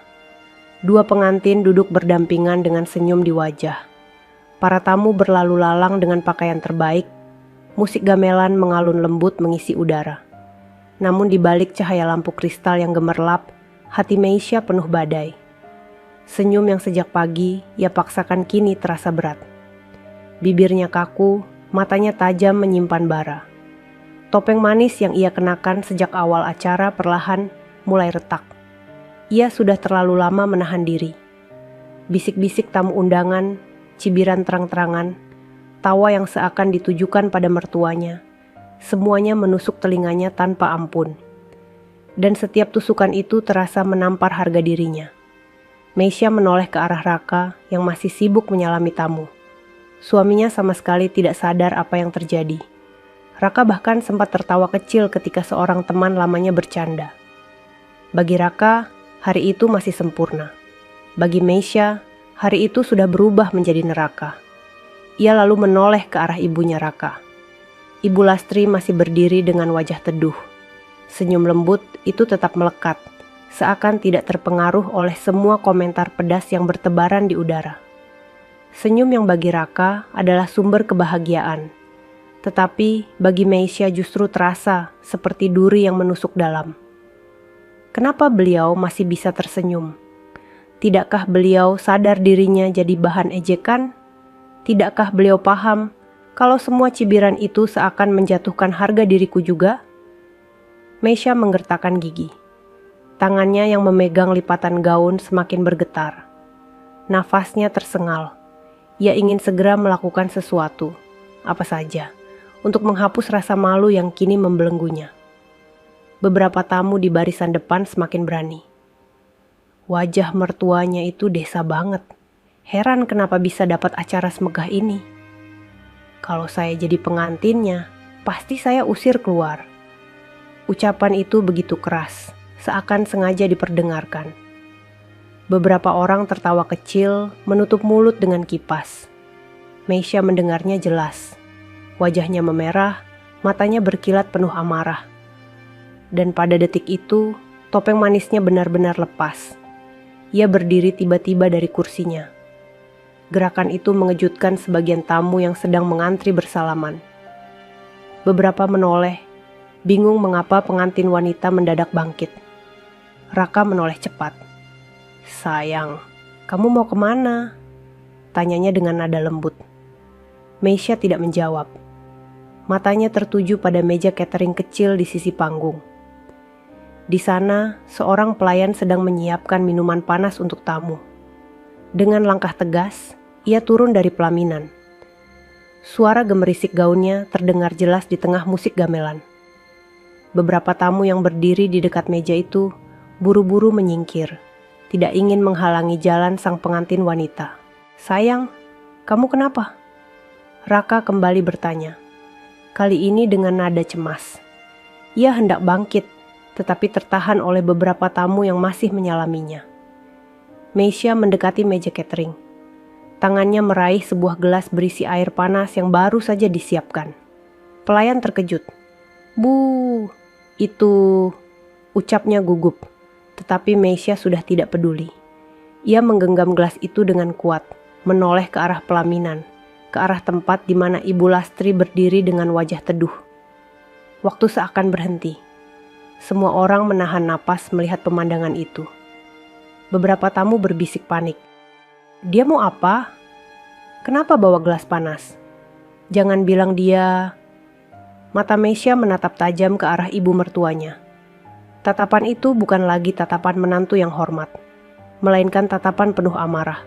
Dua pengantin duduk berdampingan dengan senyum di wajah. Para tamu berlalu lalang dengan pakaian terbaik. Musik gamelan mengalun lembut mengisi udara. Namun di balik cahaya lampu kristal yang gemerlap, hati Meisha penuh badai. Senyum yang sejak pagi ia paksakan kini terasa berat. Bibirnya kaku, matanya tajam menyimpan bara. Topeng manis yang ia kenakan sejak awal acara perlahan mulai retak. Ia sudah terlalu lama menahan diri. Bisik-bisik tamu undangan, cibiran terang-terangan, tawa yang seakan ditujukan pada mertuanya, semuanya menusuk telinganya tanpa ampun. Dan setiap tusukan itu terasa menampar harga dirinya. Meisha menoleh ke arah Raka yang masih sibuk menyalami tamu. Suaminya sama sekali tidak sadar apa yang terjadi. Raka bahkan sempat tertawa kecil ketika seorang teman lamanya bercanda. Bagi Raka, hari itu masih sempurna. Bagi Meisha, hari itu sudah berubah menjadi neraka. Ia lalu menoleh ke arah ibunya Raka. Ibu Lastri masih berdiri dengan wajah teduh. Senyum lembut itu tetap melekat, seakan tidak terpengaruh oleh semua komentar pedas yang bertebaran di udara. Senyum yang bagi Raka adalah sumber kebahagiaan, tetapi bagi Meisya justru terasa seperti duri yang menusuk dalam. Kenapa beliau masih bisa tersenyum? Tidakkah beliau sadar dirinya jadi bahan ejekan? Tidakkah beliau paham kalau semua cibiran itu seakan menjatuhkan harga diriku juga? Meisya menggertakkan gigi. Tangannya yang memegang lipatan gaun semakin bergetar. Nafasnya tersengal. Ia ingin segera melakukan sesuatu, apa saja, untuk menghapus rasa malu yang kini membelenggunya. Beberapa tamu di barisan depan semakin berani. Wajah mertuanya itu desa banget. Heran kenapa bisa dapat acara semegah ini. Kalau saya jadi pengantinnya, pasti saya usir keluar. Ucapan itu begitu keras, seakan sengaja diperdengarkan. Beberapa orang tertawa kecil, menutup mulut dengan kipas. Meisya mendengarnya jelas. Wajahnya memerah, matanya berkilat penuh amarah. Dan pada detik itu, topeng manisnya benar-benar lepas. Ia berdiri tiba-tiba dari kursinya. Gerakan itu mengejutkan sebagian tamu yang sedang mengantri bersalaman. Beberapa menoleh, bingung mengapa pengantin wanita mendadak bangkit. Raka menoleh cepat. "Sayang, kamu mau kemana?" Tanyanya dengan nada lembut. Meisya tidak menjawab. Matanya tertuju pada meja catering kecil di sisi panggung. Di sana, seorang pelayan sedang menyiapkan minuman panas untuk tamu. Dengan langkah tegas, ia turun dari pelaminan. Suara gemerisik gaunnya terdengar jelas di tengah musik gamelan. Beberapa tamu yang berdiri di dekat meja itu buru-buru menyingkir, tidak ingin menghalangi jalan sang pengantin wanita. "Sayang, kamu kenapa?" Raka kembali bertanya, kali ini dengan nada cemas. Ia hendak bangkit, tetapi tertahan oleh beberapa tamu yang masih menyalaminya. Meisya mendekati meja catering. Tangannya meraih sebuah gelas berisi air panas yang baru saja disiapkan. Pelayan terkejut. "Bu, itu..." ucapnya gugup. Tetapi Meisya sudah tidak peduli. Ia menggenggam gelas itu dengan kuat, menoleh ke arah pelaminan, ke arah tempat di mana Ibu Lastri berdiri dengan wajah teduh. Waktu seakan berhenti. Semua orang menahan napas melihat pemandangan itu. Beberapa tamu berbisik panik. "Dia mau apa? Kenapa bawa gelas panas? Jangan bilang dia..." Mata Meisya menatap tajam ke arah ibu mertuanya. Tatapan itu bukan lagi tatapan menantu yang hormat, melainkan tatapan penuh amarah.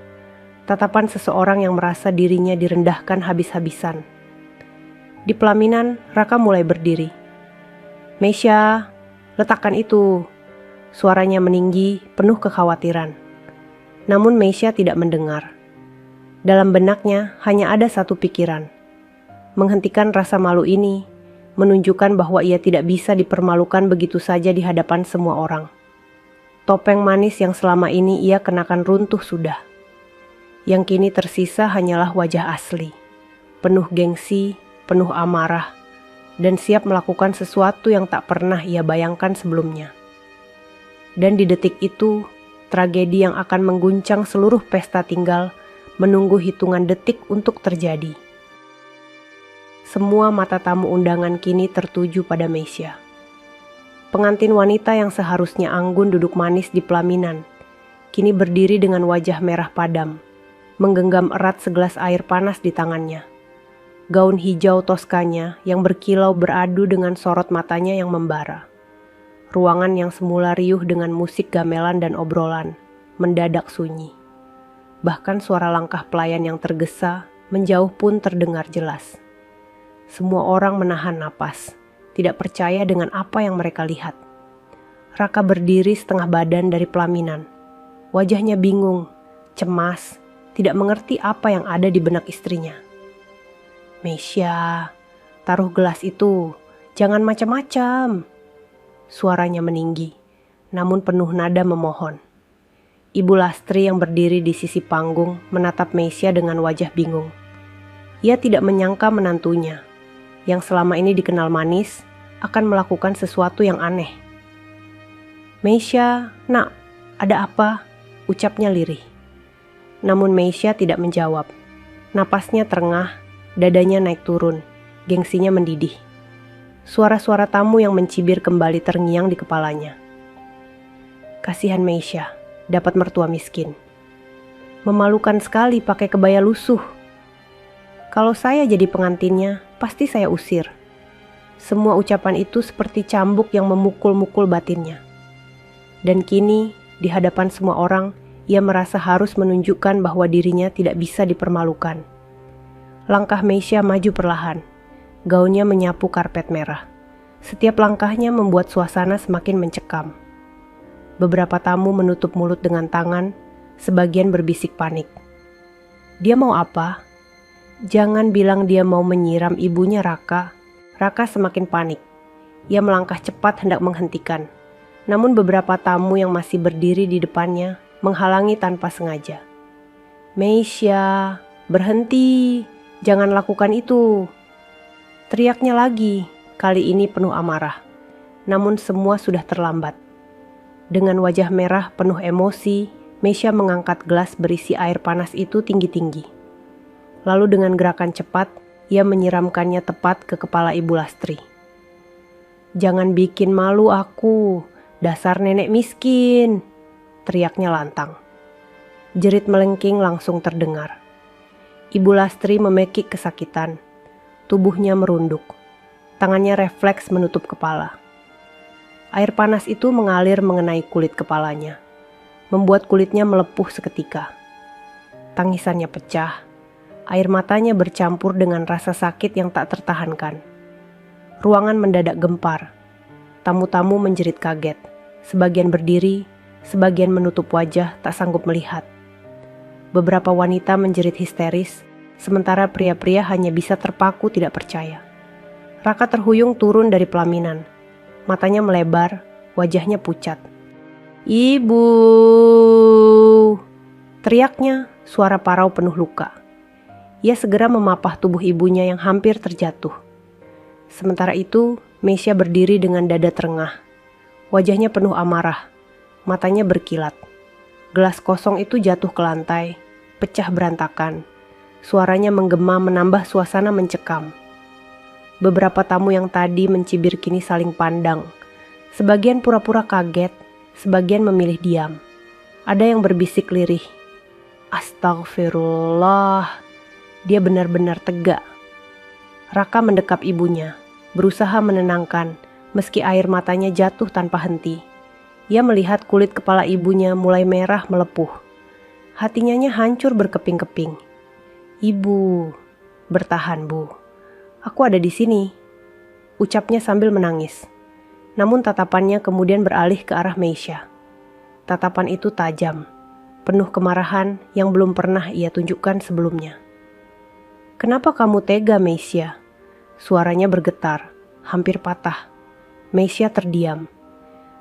Tatapan seseorang yang merasa dirinya direndahkan habis-habisan. Di pelaminan, Raka mulai berdiri. "Meisya, letakkan itu." Suaranya meninggi, penuh kekhawatiran. Namun Meisya tidak mendengar. Dalam benaknya hanya ada satu pikiran. Menghentikan rasa malu ini, menunjukkan bahwa ia tidak bisa dipermalukan begitu saja di hadapan semua orang. Topeng manis yang selama ini ia kenakan runtuh sudah. Yang kini tersisa hanyalah wajah asli, penuh gengsi, penuh amarah, dan siap melakukan sesuatu yang tak pernah ia bayangkan sebelumnya. Dan di detik itu, tragedi yang akan mengguncang seluruh pesta tinggal menunggu hitungan detik untuk terjadi. Semua mata tamu undangan kini tertuju pada Meisya. Pengantin wanita yang seharusnya anggun duduk manis di pelaminan, kini berdiri dengan wajah merah padam, menggenggam erat segelas air panas di tangannya. Gaun hijau Toskanya yang berkilau beradu dengan sorot matanya yang membara. Ruangan yang semula riuh dengan musik gamelan dan obrolan, mendadak sunyi. Bahkan suara langkah pelayan yang tergesa, menjauh pun terdengar jelas. Semua orang menahan napas, tidak percaya dengan apa yang mereka lihat. Raka berdiri setengah badan dari pelaminan. Wajahnya bingung, cemas, tidak mengerti apa yang ada di benak istrinya. "Meisya, taruh gelas itu, jangan macam-macam." Suaranya meninggi, namun penuh nada memohon. Ibu Lastri yang berdiri di sisi panggung menatap Meisya dengan wajah bingung. Ia tidak menyangka menantunya, yang selama ini dikenal manis, akan melakukan sesuatu yang aneh. "Meisha, nak, ada apa?" ucapnya lirih. Namun Meisha tidak menjawab. Napasnya terengah, dadanya naik turun, gengsinya mendidih. Suara-suara tamu yang mencibir kembali terngiang di kepalanya. Kasihan Meisha, dapat mertua miskin. Memalukan sekali pakai kebaya lusuh. Kalau saya jadi pengantinnya, pasti saya usir. Semua ucapan itu seperti cambuk yang memukul-mukul batinnya. Dan kini, di hadapan semua orang, ia merasa harus menunjukkan bahwa dirinya tidak bisa dipermalukan. Langkah Meisha maju perlahan. Gaunnya menyapu karpet merah. Setiap langkahnya membuat suasana semakin mencekam. Beberapa tamu menutup mulut dengan tangan, sebagian berbisik panik. Dia mau apa? Jangan bilang dia mau menyiram ibunya Raka. Raka semakin panik. Ia melangkah cepat hendak menghentikan. Namun beberapa tamu yang masih berdiri di depannya menghalangi tanpa sengaja. "Meisha, berhenti, jangan lakukan itu." Teriaknya lagi, kali ini penuh amarah. Namun semua sudah terlambat. Dengan wajah merah penuh emosi, Meisha mengangkat gelas berisi air panas itu tinggi-tinggi. Lalu dengan gerakan cepat, ia menyiramkannya tepat ke kepala Ibu Lastri. "Jangan bikin malu aku, dasar nenek miskin," teriaknya lantang. Jerit melengking langsung terdengar. Ibu Lastri memekik kesakitan. Tubuhnya merunduk. Tangannya refleks menutup kepala. Air panas itu mengalir mengenai kulit kepalanya, membuat kulitnya melepuh seketika. Tangisannya pecah. Air matanya bercampur dengan rasa sakit yang tak tertahankan. Ruangan mendadak gempar. Tamu-tamu menjerit kaget. Sebagian berdiri, sebagian menutup wajah tak sanggup melihat. Beberapa wanita menjerit histeris, sementara pria-pria hanya bisa terpaku tidak percaya. Raka terhuyung turun dari pelaminan. Matanya melebar, wajahnya pucat. "Ibu!" teriaknya, suara parau penuh luka. Ia segera memapah tubuh ibunya yang hampir terjatuh. Sementara itu, Meisha berdiri dengan dada terengah. Wajahnya penuh amarah, matanya berkilat. Gelas kosong itu jatuh ke lantai, pecah berantakan. Suaranya menggema menambah suasana mencekam. Beberapa tamu yang tadi mencibir kini saling pandang. Sebagian pura-pura kaget, sebagian memilih diam. Ada yang berbisik lirih. "Astagfirullah, dia benar-benar tegak." Raka mendekap ibunya, berusaha menenangkan meski air matanya jatuh tanpa henti. Ia melihat kulit kepala ibunya mulai merah melepuh. Hatinya hancur berkeping-keping. "Ibu, bertahan Bu. Aku ada di sini," ucapnya sambil menangis. Namun tatapannya kemudian beralih ke arah Meisha. Tatapan itu tajam, penuh kemarahan yang belum pernah ia tunjukkan sebelumnya. "Kenapa kamu tega, Meisha?" Suaranya bergetar, hampir patah. Meisha terdiam.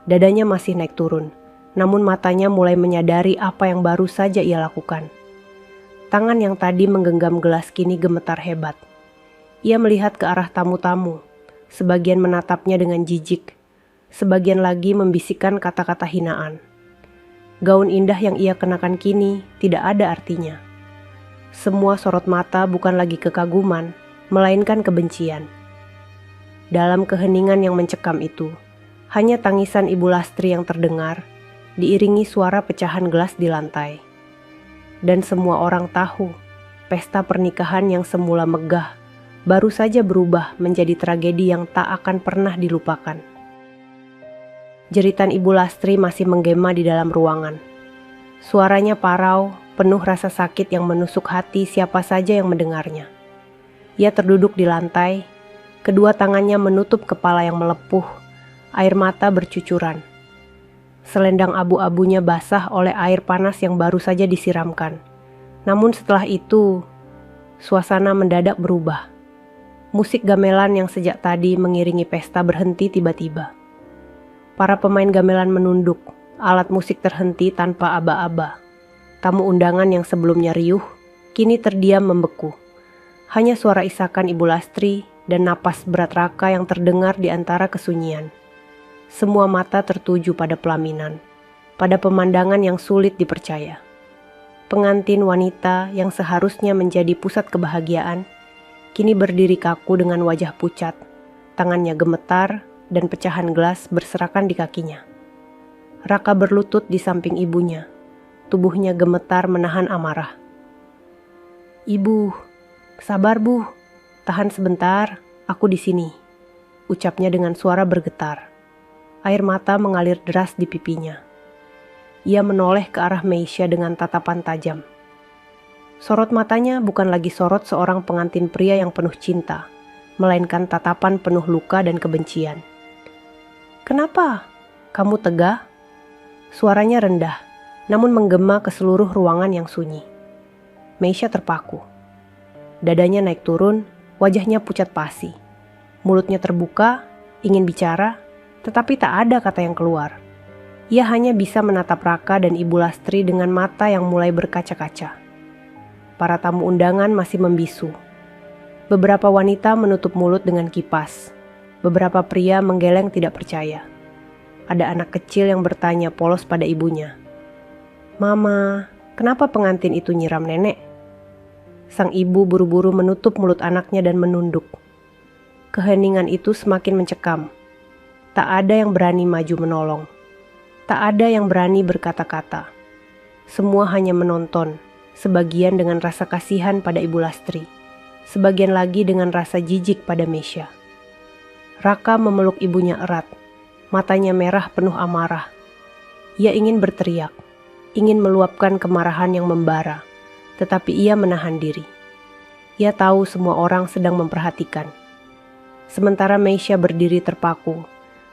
Dadanya masih naik turun, namun matanya mulai menyadari apa yang baru saja ia lakukan. Tangan yang tadi menggenggam gelas kini gemetar hebat. Ia melihat ke arah tamu-tamu, sebagian menatapnya dengan jijik, sebagian lagi membisikkan kata-kata hinaan. Gaun indah yang ia kenakan kini tidak ada artinya. Semua sorot mata bukan lagi kekaguman, melainkan kebencian. Dalam keheningan yang mencekam itu, hanya tangisan Ibu Lastri yang terdengar, diiringi suara pecahan gelas di lantai. Dan semua orang tahu, pesta pernikahan yang semula megah, baru saja berubah menjadi tragedi yang tak akan pernah dilupakan. Jeritan Ibu Lastri masih menggema di dalam ruangan. Suaranya parau, penuh rasa sakit yang menusuk hati siapa saja yang mendengarnya. Ia terduduk di lantai, kedua tangannya menutup kepala yang melepuh, air mata bercucuran. Selendang abu-abunya basah oleh air panas yang baru saja disiramkan. Namun setelah itu, suasana mendadak berubah. Musik gamelan yang sejak tadi mengiringi pesta berhenti tiba-tiba. Para pemain gamelan menunduk, alat musik terhenti tanpa aba-aba. Tamu undangan yang sebelumnya riuh, kini terdiam membeku. Hanya suara isakan Ibu Lastri dan napas berat Raka yang terdengar di antara kesunyian. Semua mata tertuju pada pelaminan, pada pemandangan yang sulit dipercaya. Pengantin wanita yang seharusnya menjadi pusat kebahagiaan, kini berdiri kaku dengan wajah pucat, tangannya gemetar dan pecahan gelas berserakan di kakinya. Raka berlutut di samping ibunya, tubuhnya gemetar menahan amarah. "Ibu, sabar Bu, tahan sebentar, aku di sini," ucapnya dengan suara bergetar. Air mata mengalir deras di pipinya. Ia menoleh ke arah Meisya dengan tatapan tajam. Sorot matanya bukan lagi sorot seorang pengantin pria yang penuh cinta, melainkan tatapan penuh luka dan kebencian. "Kenapa? Kamu tegah?" Suaranya rendah, namun menggema ke seluruh ruangan yang sunyi. Meisya terpaku. Dadanya naik turun, wajahnya pucat pasi. Mulutnya terbuka, ingin bicara, tetapi tak ada kata yang keluar. Ia hanya bisa menatap Raka dan Ibu Lastri dengan mata yang mulai berkaca-kaca. Para tamu undangan masih membisu. Beberapa wanita menutup mulut dengan kipas. Beberapa pria menggeleng tidak percaya. Ada anak kecil yang bertanya polos pada ibunya, "Mama, kenapa pengantin itu nyiram nenek?" Sang ibu buru-buru menutup mulut anaknya dan menunduk. Keheningan itu semakin mencekam. Tak ada yang berani maju menolong. Tak ada yang berani berkata-kata. Semua hanya menonton, sebagian dengan rasa kasihan pada Ibu Lastri, sebagian lagi dengan rasa jijik pada Meisya. Raka memeluk ibunya erat. Matanya merah penuh amarah. Ia ingin berteriak, ingin meluapkan kemarahan yang membara, tetapi ia menahan diri. Ia tahu semua orang sedang memperhatikan. Sementara Meisya berdiri terpaku,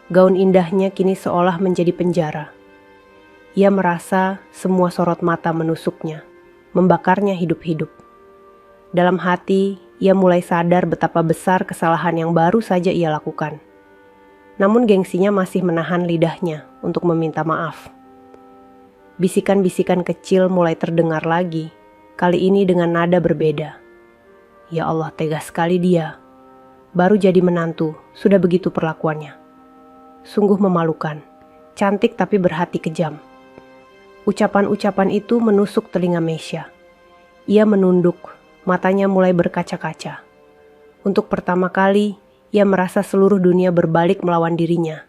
gaun indahnya kini seolah menjadi penjara. Ia merasa semua sorot mata menusuknya, membakarnya hidup-hidup. Dalam hati, ia mulai sadar betapa besar kesalahan yang baru saja ia lakukan. Namun gengsinya masih menahan lidahnya untuk meminta maaf. Bisikan-bisikan kecil mulai terdengar lagi, kali ini dengan nada berbeda. "Ya Allah, tegas sekali dia. Baru jadi menantu, sudah begitu perlakuannya. Sungguh memalukan, cantik tapi berhati kejam." Ucapan-ucapan itu menusuk telinga Meisya. Ia menunduk, matanya mulai berkaca-kaca. Untuk pertama kali, ia merasa seluruh dunia berbalik melawan dirinya.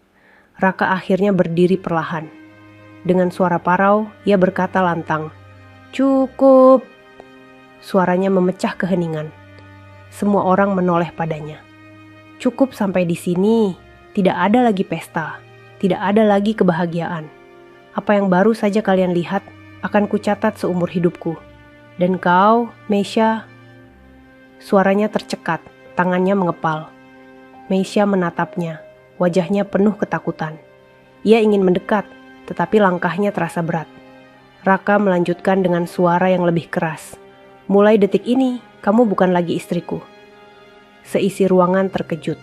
Raka akhirnya berdiri perlahan. Dengan suara parau, ia berkata lantang, "Cukup." Suaranya memecah keheningan. Semua orang menoleh padanya. Cukup sampai di sini, tidak ada lagi pesta, tidak ada lagi kebahagiaan. Apa yang baru saja kalian lihat akan kucatat seumur hidupku. Dan kau, Meisya. Suaranya tercekat, tangannya mengepal. Meisya menatapnya, wajahnya penuh ketakutan. Ia ingin mendekat, tetapi langkahnya terasa berat. Raka melanjutkan dengan suara yang lebih keras. "Mulai detik ini, kamu bukan lagi istriku." Seisi ruangan terkejut.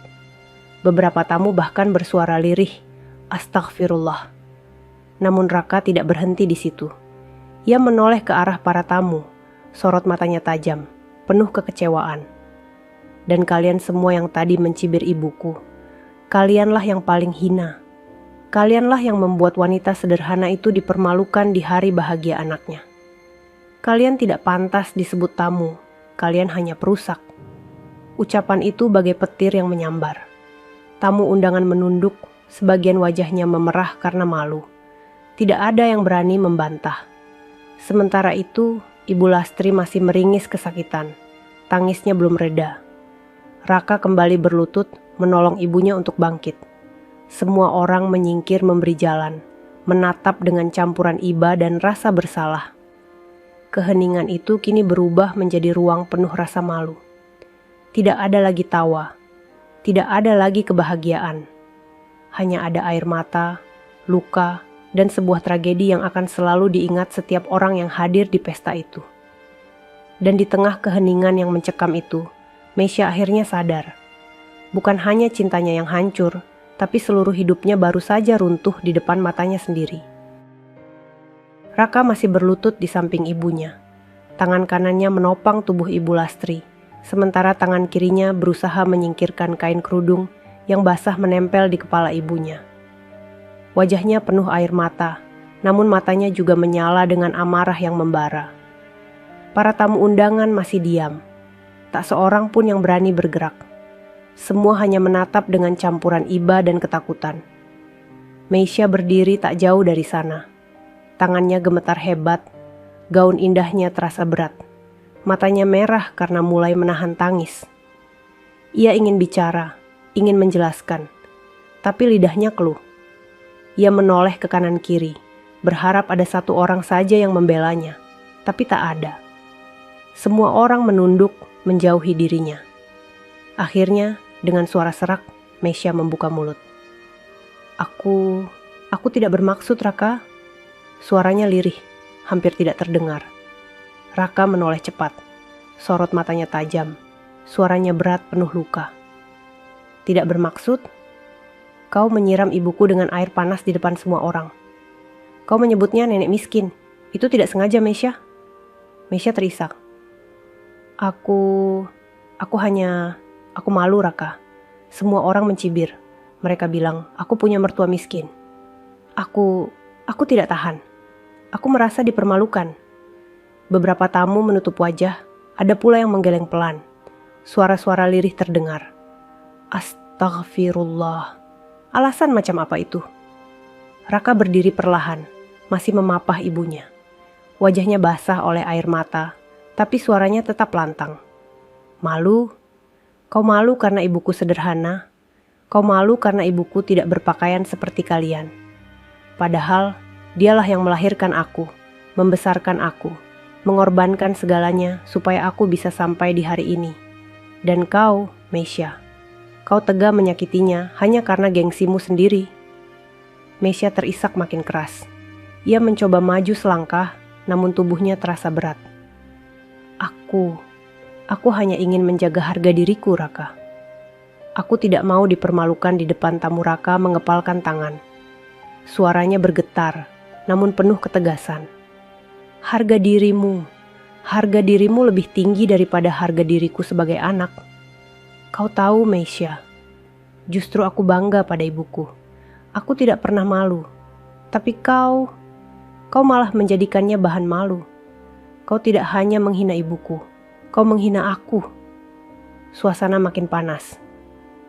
Beberapa tamu bahkan bersuara lirih, "Astaghfirullah." Namun Raka tidak berhenti di situ. Ia menoleh ke arah para tamu, sorot matanya tajam, penuh kekecewaan. "Dan kalian semua yang tadi mencibir ibuku, kalianlah yang paling hina. Kalianlah yang membuat wanita sederhana itu dipermalukan di hari bahagia anaknya. Kalian tidak pantas disebut tamu, kalian hanya perusak." Ucapan itu bagai petir yang menyambar. Tamu undangan menunduk, sebagian wajahnya memerah karena malu. Tidak ada yang berani membantah. Sementara itu, Ibu Lastri masih meringis kesakitan. Tangisnya belum reda. Raka kembali berlutut menolong ibunya untuk bangkit. Semua orang menyingkir memberi jalan, menatap dengan campuran iba dan rasa bersalah. Keheningan itu kini berubah menjadi ruang penuh rasa malu. Tidak ada lagi tawa, tidak ada lagi kebahagiaan. Hanya ada air mata, luka, dan sebuah tragedi yang akan selalu diingat setiap orang yang hadir di pesta itu. Dan di tengah keheningan yang mencekam itu, Meisya akhirnya sadar. Bukan hanya cintanya yang hancur, tapi seluruh hidupnya baru saja runtuh di depan matanya sendiri. Raka masih berlutut di samping ibunya. Tangan kanannya menopang tubuh Ibu Lastri, sementara tangan kirinya berusaha menyingkirkan kain kerudung yang basah menempel di kepala ibunya. Wajahnya penuh air mata, namun matanya juga menyala dengan amarah yang membara. Para tamu undangan masih diam. Tak seorang pun yang berani bergerak. Semua hanya menatap dengan campuran iba dan ketakutan. Meisya berdiri tak jauh dari sana. Tangannya gemetar hebat, gaun indahnya terasa berat. Matanya merah karena mulai menahan tangis. Ia ingin bicara, ingin menjelaskan, tapi lidahnya keluh. Ia menoleh ke kanan kiri, berharap ada satu orang saja yang membelanya, tapi tak ada. Semua orang menunduk, menjauhi dirinya. Akhirnya, dengan suara serak, Meisya membuka mulut. Aku tidak bermaksud, Raka. Suaranya lirih, hampir tidak terdengar. Raka menoleh cepat, sorot matanya tajam, suaranya berat penuh luka. Tidak bermaksud? Kau menyiram ibuku dengan air panas di depan semua orang. Kau menyebutnya nenek miskin. Itu tidak sengaja, Meisya. Meisya terisak. Aku malu, Raka. Semua orang mencibir. Mereka bilang, aku punya mertua miskin. Aku tidak tahan. Aku merasa dipermalukan. Beberapa tamu menutup wajah, ada pula yang menggeleng pelan. Suara-suara lirih terdengar. Astaghfirullah. Alasan macam apa itu? Raka berdiri perlahan, masih memapah ibunya. Wajahnya basah oleh air mata, tapi suaranya tetap lantang. Malu? Kau malu karena ibuku sederhana? Kau malu karena ibuku tidak berpakaian seperti kalian? Padahal, dialah yang melahirkan aku, membesarkan aku, mengorbankan segalanya supaya aku bisa sampai di hari ini. Dan kau, Meisya, kau tega menyakitinya hanya karena gengsimu sendiri. Meisya terisak makin keras. Ia mencoba maju selangkah, namun tubuhnya terasa berat. Aku hanya ingin menjaga harga diriku, Raka. Aku tidak mau dipermalukan di depan tamu. Raka mengepalkan tangan. Suaranya bergetar, namun penuh ketegasan. Harga dirimu lebih tinggi daripada harga diriku sebagai anak. Kau tahu, Meisya, justru aku bangga pada ibuku. Aku tidak pernah malu. Tapi kau malah menjadikannya bahan malu. Kau tidak hanya menghina ibuku, kau menghina aku. Suasana makin panas.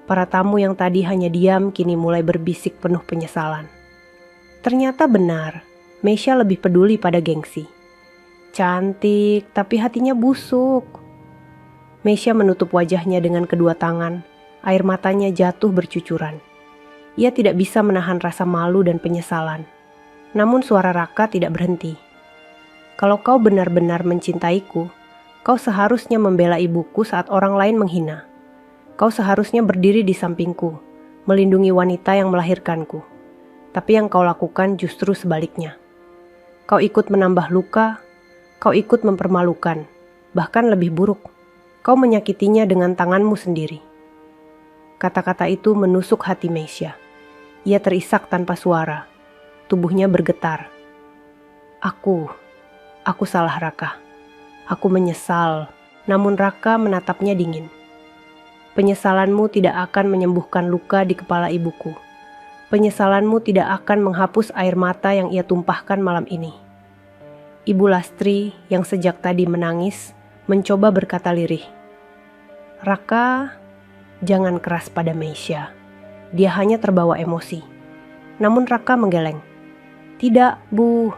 Para tamu yang tadi hanya diam kini mulai berbisik penuh penyesalan. Ternyata benar, Meisya lebih peduli pada gengsi. Cantik, tapi hatinya busuk. Meisya menutup wajahnya dengan kedua tangan, air matanya jatuh bercucuran. Ia tidak bisa menahan rasa malu dan penyesalan. Namun suara Raka tidak berhenti. Kalau kau benar-benar mencintaiku, kau seharusnya membela ibuku saat orang lain menghina. Kau seharusnya berdiri di sampingku, melindungi wanita yang melahirkanku. Tapi yang kau lakukan justru sebaliknya. Kau ikut menambah luka, kau ikut mempermalukan, bahkan lebih buruk. Kau menyakitinya dengan tanganmu sendiri. Kata-kata itu menusuk hati Meisya. Ia terisak tanpa suara. Tubuhnya bergetar. Aku salah, Raka. Aku menyesal, namun Raka menatapnya dingin. Penyesalanmu tidak akan menyembuhkan luka di kepala ibuku. Penyesalanmu tidak akan menghapus air mata yang ia tumpahkan malam ini. Ibu Lastri yang sejak tadi menangis, mencoba berkata lirih. Raka, jangan keras pada Meisya. Dia hanya terbawa emosi. Namun Raka menggeleng. Tidak, Bu.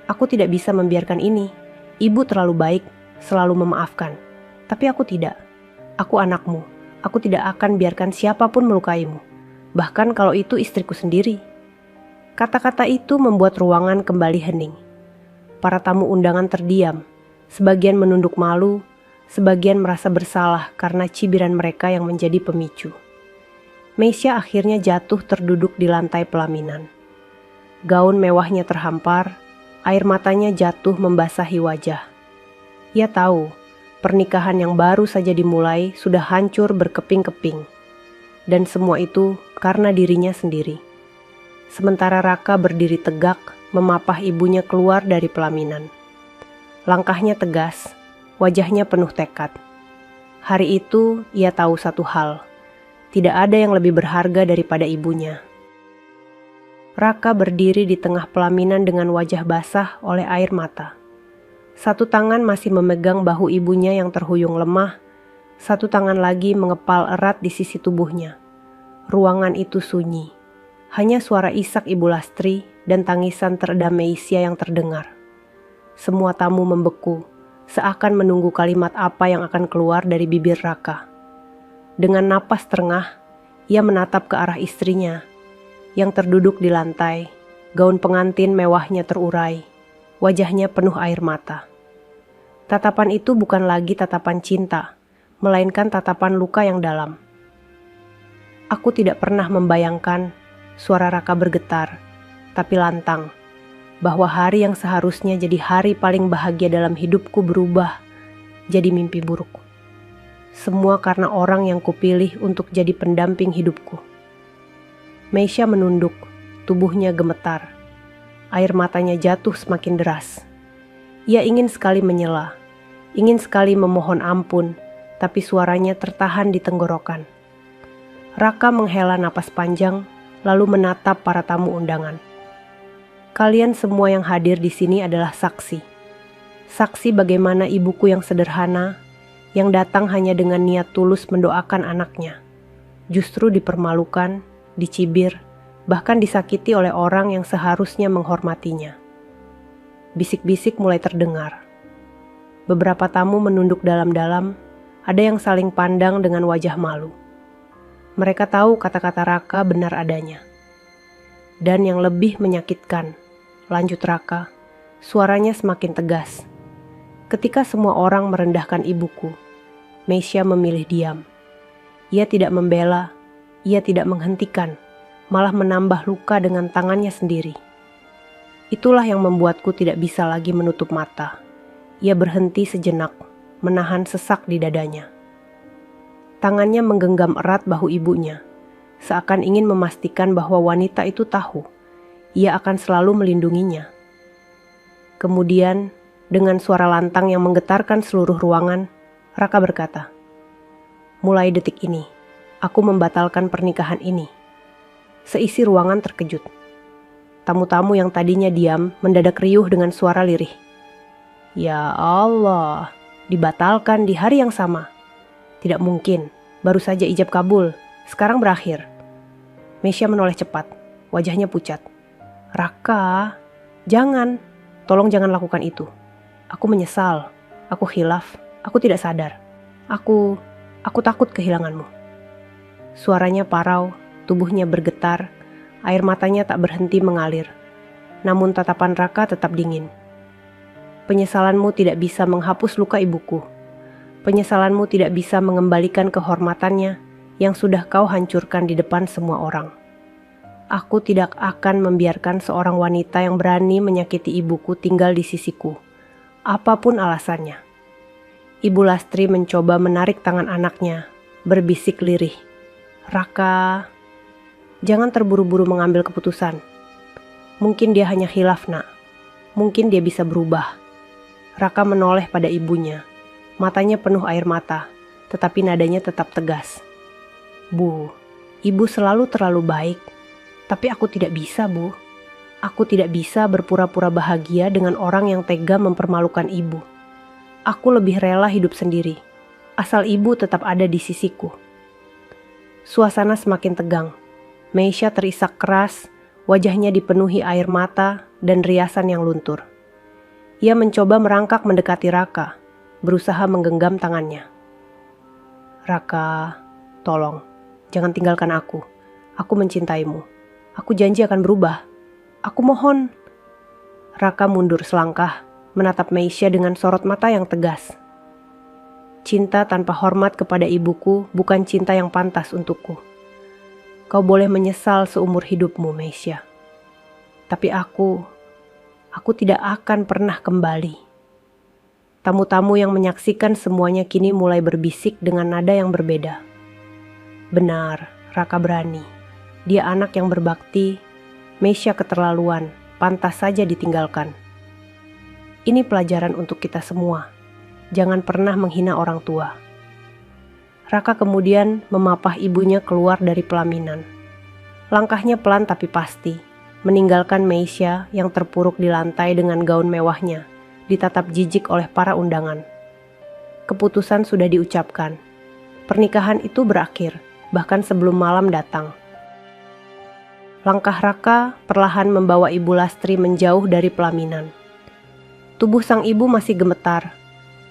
Aku tidak bisa membiarkan ini. Ibu terlalu baik, selalu memaafkan. Tapi aku tidak. Aku anakmu. Aku tidak akan biarkan siapapun melukaimu. Bahkan kalau itu istriku sendiri. Kata-kata itu membuat ruangan kembali hening. Para tamu undangan terdiam. Sebagian menunduk malu, sebagian merasa bersalah karena cibiran mereka yang menjadi pemicu. Meisya akhirnya jatuh terduduk di lantai pelaminan. Gaun mewahnya terhampar, air matanya jatuh membasahi wajah. Ia tahu, pernikahan yang baru saja dimulai sudah hancur berkeping-keping. Dan semua itu karena dirinya sendiri. Sementara Raka berdiri tegak, memapah ibunya keluar dari pelaminan. Langkahnya tegas, wajahnya penuh tekad. Hari itu ia tahu satu hal, tidak ada yang lebih berharga daripada ibunya. Raka berdiri di tengah pelaminan dengan wajah basah oleh air mata. Satu tangan masih memegang bahu ibunya yang terhuyung lemah, satu tangan lagi mengepal erat di sisi tubuhnya. Ruangan itu sunyi, hanya suara isak Ibu Lastri dan tangisan teredam Meisya yang terdengar. Semua tamu membeku, seakan menunggu kalimat apa yang akan keluar dari bibir Raka. Dengan napas terengah, ia menatap ke arah istrinya, yang terduduk di lantai, gaun pengantin mewahnya terurai, wajahnya penuh air mata. Tatapan itu bukan lagi tatapan cinta, melainkan tatapan luka yang dalam. Aku tidak pernah membayangkan, suara Raka bergetar, tapi lantang, bahwa hari yang seharusnya jadi hari paling bahagia dalam hidupku berubah jadi mimpi buruk. Semua karena orang yang kupilih untuk jadi pendamping hidupku. Meisya menunduk, tubuhnya gemetar. Air matanya jatuh semakin deras. Ia ingin sekali menyela, ingin sekali memohon ampun, tapi suaranya tertahan di tenggorokan. Raka menghela napas panjang, lalu menatap para tamu undangan. Kalian semua yang hadir di sini adalah saksi. Saksi bagaimana ibuku yang sederhana, yang datang hanya dengan niat tulus mendoakan anaknya, justru dipermalukan, dicibir, bahkan disakiti oleh orang yang seharusnya menghormatinya. Bisik-bisik mulai terdengar. Beberapa tamu menunduk dalam-dalam, ada yang saling pandang dengan wajah malu. Mereka tahu kata-kata Raka benar adanya. Dan yang lebih menyakitkan, lanjut Raka, suaranya semakin tegas. Ketika semua orang merendahkan ibuku, Meisya memilih diam. Ia tidak membela, ia tidak menghentikan, malah menambah luka dengan tangannya sendiri. Itulah yang membuatku tidak bisa lagi menutup mata. Ia berhenti sejenak, menahan sesak di dadanya. Tangannya menggenggam erat bahu ibunya, seakan ingin memastikan bahwa wanita itu tahu, ia akan selalu melindunginya. Kemudian, dengan suara lantang yang menggetarkan seluruh ruangan, Raka berkata, "Mulai detik ini, aku membatalkan pernikahan ini." Seisi ruangan terkejut. Tamu-tamu yang tadinya diam mendadak riuh dengan suara lirih. Ya Allah, dibatalkan di hari yang sama. Tidak mungkin, baru saja ijab kabul, sekarang berakhir. Meisya menoleh cepat, wajahnya pucat. Raka, jangan, tolong jangan lakukan itu. Aku menyesal, aku khilaf, aku tidak sadar. Aku takut kehilanganmu. Suaranya parau, tubuhnya bergetar, air matanya tak berhenti mengalir. Namun tatapan Raka tetap dingin. Penyesalanmu tidak bisa menghapus luka ibuku. Penyesalanmu tidak bisa mengembalikan kehormatannya yang sudah kau hancurkan di depan semua orang. Aku tidak akan membiarkan seorang wanita yang berani menyakiti ibuku tinggal di sisiku, apapun alasannya. Ibu Lastri mencoba menarik tangan anaknya, berbisik lirih. Raka, jangan terburu-buru mengambil keputusan. Mungkin dia hanya khilaf, nak. Mungkin dia bisa berubah. Raka menoleh pada ibunya. Matanya penuh air mata, tetapi nadanya tetap tegas. Bu, ibu selalu terlalu baik. Tapi aku tidak bisa, Bu. Aku tidak bisa berpura-pura bahagia dengan orang yang tega mempermalukan ibu. Aku lebih rela hidup sendiri, asal ibu tetap ada di sisiku. Suasana semakin tegang. Meisya terisak keras, wajahnya dipenuhi air mata dan riasan yang luntur. Ia mencoba merangkak mendekati Raka, berusaha menggenggam tangannya. Raka, tolong, jangan tinggalkan aku. Aku mencintaimu. Aku janji akan berubah. Aku mohon. Raka mundur selangkah, menatap Meisya dengan sorot mata yang tegas. Cinta tanpa hormat kepada ibuku bukan cinta yang pantas untukku. Kau boleh menyesal seumur hidupmu, Meisya. Tapi aku tidak akan pernah kembali. Tamu-tamu yang menyaksikan semuanya kini mulai berbisik dengan nada yang berbeda. Benar, Raka berani. Dia anak yang berbakti. Meisya keterlaluan, pantas saja ditinggalkan. Ini pelajaran untuk kita semua. Jangan pernah menghina orang tua. Raka kemudian memapah ibunya keluar dari pelaminan. Langkahnya pelan tapi pasti, meninggalkan Meisya yang terpuruk di lantai dengan gaun mewahnya, ditatap jijik oleh para undangan. Keputusan sudah diucapkan. Pernikahan itu berakhir, bahkan sebelum malam datang. Langkah Raka perlahan membawa Ibu Lastri menjauh dari pelaminan. Tubuh sang ibu masih gemetar,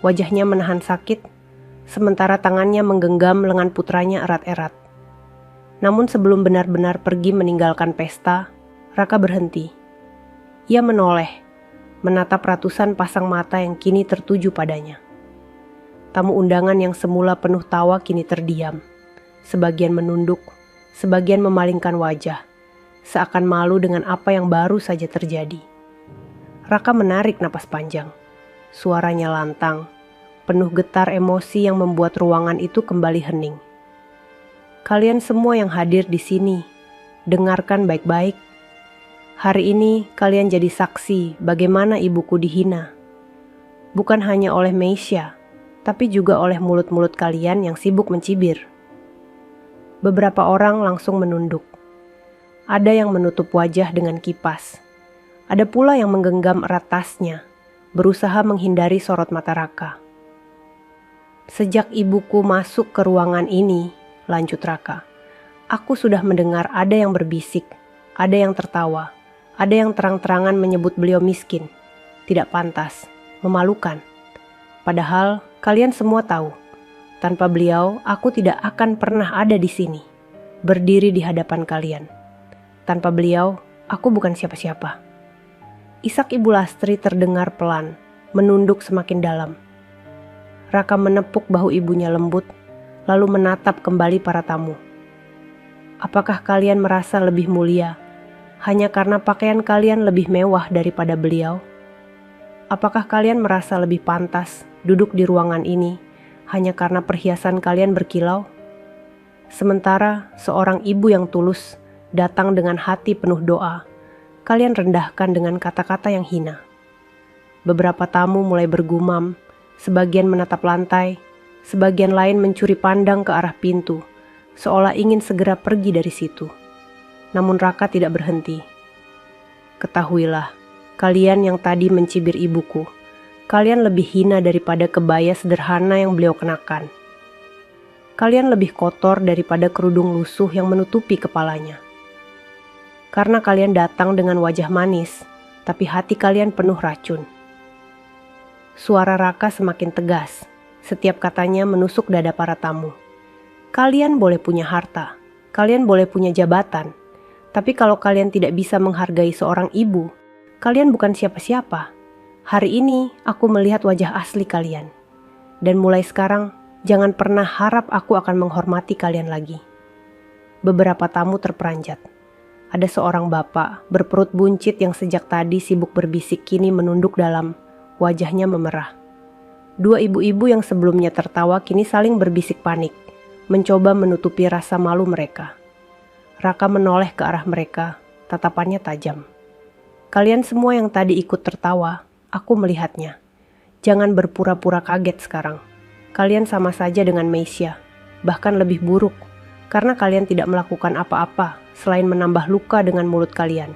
wajahnya menahan sakit, sementara tangannya menggenggam lengan putranya erat-erat. Namun sebelum benar-benar pergi meninggalkan pesta, Raka berhenti. Ia menoleh, menatap ratusan pasang mata yang kini tertuju padanya. Tamu undangan yang semula penuh tawa kini terdiam. Sebagian menunduk, sebagian memalingkan wajah, seakan malu dengan apa yang baru saja terjadi. Raka menarik napas panjang. Suaranya lantang, penuh getar emosi yang membuat ruangan itu kembali hening. Kalian semua yang hadir di sini, dengarkan baik-baik. Hari ini kalian jadi saksi bagaimana ibuku dihina. Bukan hanya oleh Meisya, tapi juga oleh mulut-mulut kalian yang sibuk mencibir. Beberapa orang langsung menunduk. Ada yang menutup wajah dengan kipas. Ada pula yang menggenggam erat tasnya, berusaha menghindari sorot mata Raka. Sejak ibuku masuk ke ruangan ini, lanjut Raka, aku sudah mendengar ada yang berbisik, ada yang tertawa, ada yang terang-terangan menyebut beliau miskin, tidak pantas, memalukan. Padahal kalian semua tahu, tanpa beliau aku tidak akan pernah ada di sini, berdiri di hadapan kalian. Tanpa beliau, aku bukan siapa-siapa. Isak Ibu Lastri terdengar pelan, menunduk semakin dalam. Raka menepuk bahu ibunya lembut, lalu menatap kembali para tamu. Apakah kalian merasa lebih mulia hanya karena pakaian kalian lebih mewah daripada beliau? Apakah kalian merasa lebih pantas duduk di ruangan ini hanya karena perhiasan kalian berkilau? Sementara seorang ibu yang tulus datang dengan hati penuh doa, kalian rendahkan dengan kata-kata yang hina. Beberapa tamu mulai bergumam, sebagian menatap lantai, sebagian lain mencuri pandang ke arah pintu, seolah ingin segera pergi dari situ. Namun Raka tidak berhenti. Ketahuilah, kalian yang tadi mencibir ibuku, kalian lebih hina daripada kebaya sederhana yang beliau kenakan. Kalian lebih kotor daripada kerudung lusuh yang menutupi kepalanya. Karena kalian datang dengan wajah manis, tapi hati kalian penuh racun. Suara Raka semakin tegas. Setiap katanya menusuk dada para tamu. Kalian boleh punya harta, kalian boleh punya jabatan, tapi kalau kalian tidak bisa menghargai seorang ibu, kalian bukan siapa-siapa. Hari ini aku melihat wajah asli kalian. Dan mulai sekarang, jangan pernah harap aku akan menghormati kalian lagi. Beberapa tamu terperanjat. Ada seorang bapak berperut buncit yang sejak tadi sibuk berbisik kini menunduk dalam, wajahnya memerah. Dua ibu-ibu yang sebelumnya tertawa kini saling berbisik panik, mencoba menutupi rasa malu mereka. Raka menoleh ke arah mereka, tatapannya tajam. Kalian semua yang tadi ikut tertawa, aku melihatnya. Jangan berpura-pura kaget sekarang. Kalian sama saja dengan Meisya, bahkan lebih buruk, karena kalian tidak melakukan apa-apa selain menambah luka dengan mulut kalian.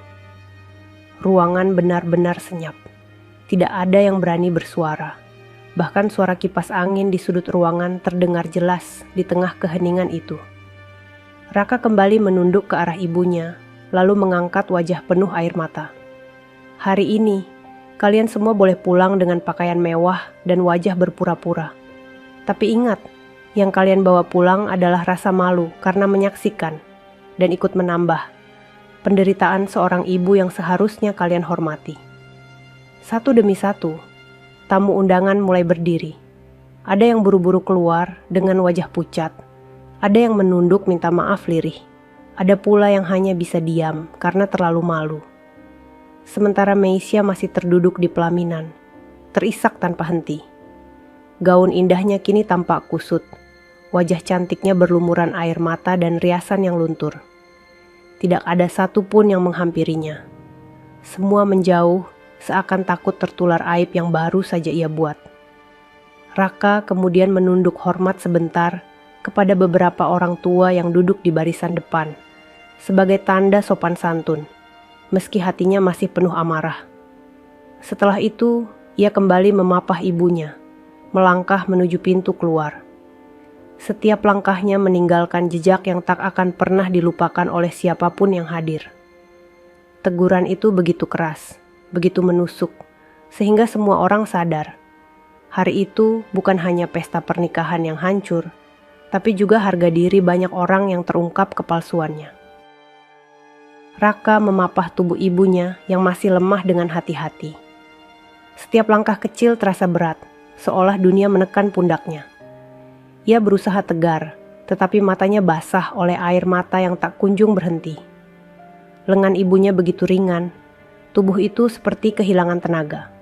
Ruangan benar-benar senyap. Tidak ada yang berani bersuara. Bahkan suara kipas angin di sudut ruangan terdengar jelas di tengah keheningan itu. Raka kembali menunduk ke arah ibunya, lalu mengangkat wajah penuh air mata. Hari ini, kalian semua boleh pulang dengan pakaian mewah dan wajah berpura-pura. Tapi ingat, yang kalian bawa pulang adalah rasa malu karena menyaksikan dan ikut menambah penderitaan seorang ibu yang seharusnya kalian hormati. Satu demi satu, tamu undangan mulai berdiri. Ada yang buru-buru keluar dengan wajah pucat. Ada yang menunduk minta maaf lirih. Ada pula yang hanya bisa diam karena terlalu malu. Sementara Meisya masih terduduk di pelaminan, terisak tanpa henti. Gaun indahnya kini tampak kusut. Wajah cantiknya berlumuran air mata dan riasan yang luntur. Tidak ada satu pun yang menghampirinya. Semua menjauh, seakan takut tertular aib yang baru saja ia buat. Raka kemudian menunduk hormat sebentar kepada beberapa orang tua yang duduk di barisan depan, sebagai tanda sopan santun, meski hatinya masih penuh amarah. Setelah itu, ia kembali memapah ibunya, melangkah menuju pintu keluar. Setiap langkahnya meninggalkan jejak yang tak akan pernah dilupakan oleh siapapun yang hadir. Teguran itu begitu keras, begitu menusuk, sehingga semua orang sadar. Hari itu bukan hanya pesta pernikahan yang hancur, tapi juga harga diri banyak orang yang terungkap kepalsuannya. Raka memapah tubuh ibunya yang masih lemah dengan hati-hati. Setiap langkah kecil terasa berat, seolah dunia menekan pundaknya. Ia berusaha tegar, tetapi matanya basah oleh air mata yang tak kunjung berhenti. Lengan ibunya begitu ringan, tubuh itu seperti kehilangan tenaga.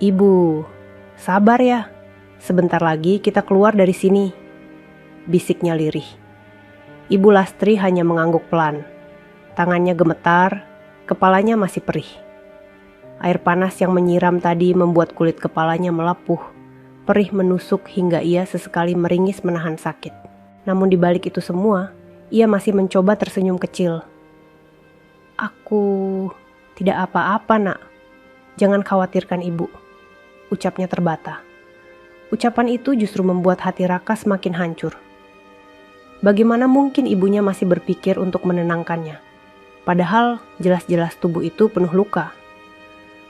"Ibu, sabar ya, sebentar lagi kita keluar dari sini," bisiknya lirih. Ibu Lastri hanya mengangguk pelan. Tangannya gemetar, kepalanya masih perih. Air panas yang menyiram tadi membuat kulit kepalanya melepuh, perih menusuk hingga ia sesekali meringis menahan sakit. Namun di balik itu semua, ia masih mencoba tersenyum kecil. "Aku tidak apa-apa, Nak. Jangan khawatirkan ibu," ucapnya terbata. Ucapan itu justru membuat hati Raka semakin hancur. Bagaimana mungkin ibunya masih berpikir untuk menenangkannya? Padahal jelas-jelas tubuh itu penuh luka.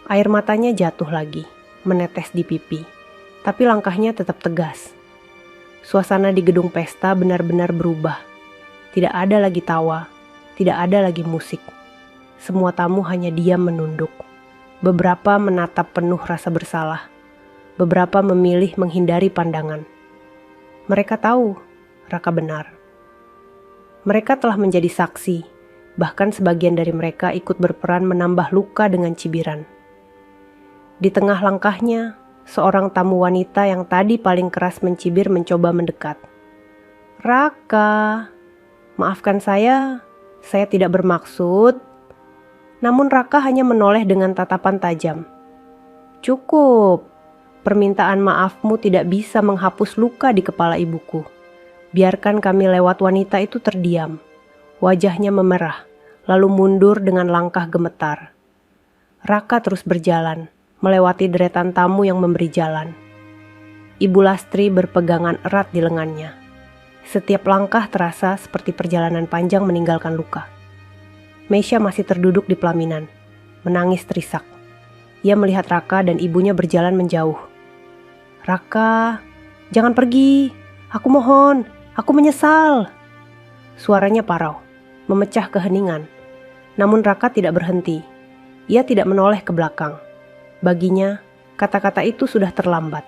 Air matanya jatuh lagi, menetes di pipi, tapi langkahnya tetap tegas. Suasana di gedung pesta benar-benar berubah. Tidak ada lagi tawa, tidak ada lagi musik. Semua tamu hanya diam menunduk. Beberapa menatap penuh rasa bersalah. Beberapa memilih menghindari pandangan. Mereka tahu Raka benar. Mereka telah menjadi saksi, bahkan sebagian dari mereka ikut berperan menambah luka dengan cibiran. Di tengah langkahnya, seorang tamu wanita yang tadi paling keras mencibir mencoba mendekat. "Raka, maafkan saya tidak bermaksud." Namun Raka hanya menoleh dengan tatapan tajam. "Cukup, permintaan maafmu tidak bisa menghapus luka di kepala ibuku. Biarkan kami lewat." Wanita itu terdiam. Wajahnya memerah, lalu mundur dengan langkah gemetar. Raka terus berjalan, melewati deretan tamu yang memberi jalan. Ibu Lastri berpegangan erat di lengannya. Setiap langkah terasa seperti perjalanan panjang meninggalkan luka. Meisha masih terduduk di pelaminan, menangis terisak. Ia melihat Raka dan ibunya berjalan menjauh. "Raka, jangan pergi. Aku mohon, aku menyesal." Suaranya parau, memecah keheningan. Namun Raka tidak berhenti. Ia tidak menoleh ke belakang. Baginya, kata-kata itu sudah terlambat.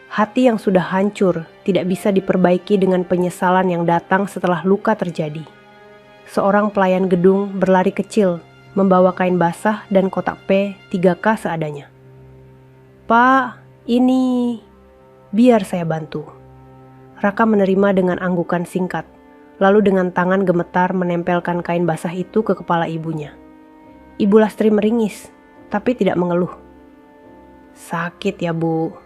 Hati yang sudah hancur tidak bisa diperbaiki dengan penyesalan yang datang setelah luka terjadi. Seorang pelayan gedung berlari kecil, membawa kain basah dan kotak P3K seadanya. "Pak, ini, biar saya bantu." Raka menerima dengan anggukan singkat, lalu dengan tangan gemetar menempelkan kain basah itu ke kepala ibunya. Ibu Lastri meringis, tapi tidak mengeluh. "Sakit ya, Bu."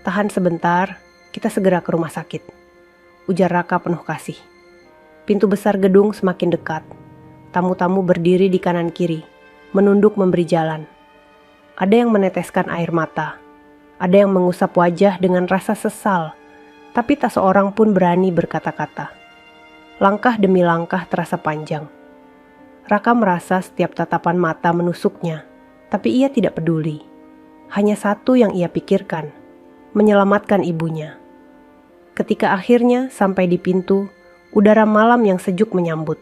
"Tahan sebentar, kita segera ke rumah sakit," ujar Raka penuh kasih. Pintu besar gedung semakin dekat. Tamu-tamu berdiri di kanan kiri, menunduk memberi jalan. Ada yang meneteskan air mata, ada yang mengusap wajah dengan rasa sesal, tapi tak seorang pun berani berkata-kata. Langkah demi langkah terasa panjang. Raka merasa setiap tatapan mata menusuknya, tapi ia tidak peduli. Hanya satu yang ia pikirkan, menyelamatkan ibunya. Ketika akhirnya sampai di pintu, udara malam yang sejuk menyambut.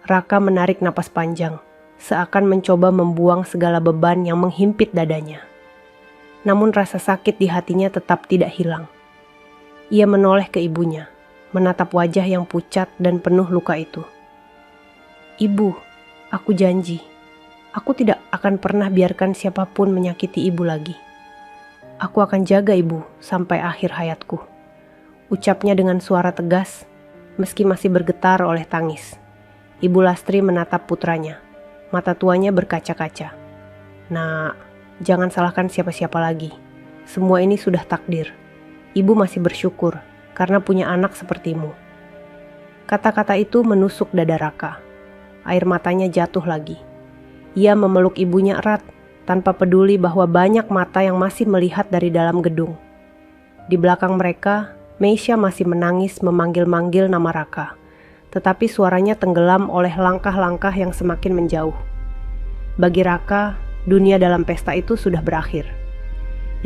Raka menarik napas panjang, seakan mencoba membuang segala beban yang menghimpit dadanya. Namun rasa sakit di hatinya tetap tidak hilang. Ia menoleh ke ibunya, menatap wajah yang pucat dan penuh luka itu. "Ibu, aku janji, aku tidak akan pernah biarkan siapapun menyakiti ibu lagi. Aku akan jaga ibu sampai akhir hayatku," ucapnya dengan suara tegas, meski masih bergetar oleh tangis. Ibu Lastri menatap putranya, mata tuanya berkaca-kaca. "Nak, jangan salahkan siapa-siapa lagi. Semua ini sudah takdir. Ibu masih bersyukur karena punya anak sepertimu." Kata-kata itu menusuk dada Raka. Air matanya jatuh lagi. Ia memeluk ibunya erat, tanpa peduli bahwa banyak mata yang masih melihat dari dalam gedung. Di belakang mereka, Meisha masih menangis memanggil-manggil nama Raka, tetapi suaranya tenggelam oleh langkah-langkah yang semakin menjauh. Bagi Raka, dunia dalam pesta itu sudah berakhir.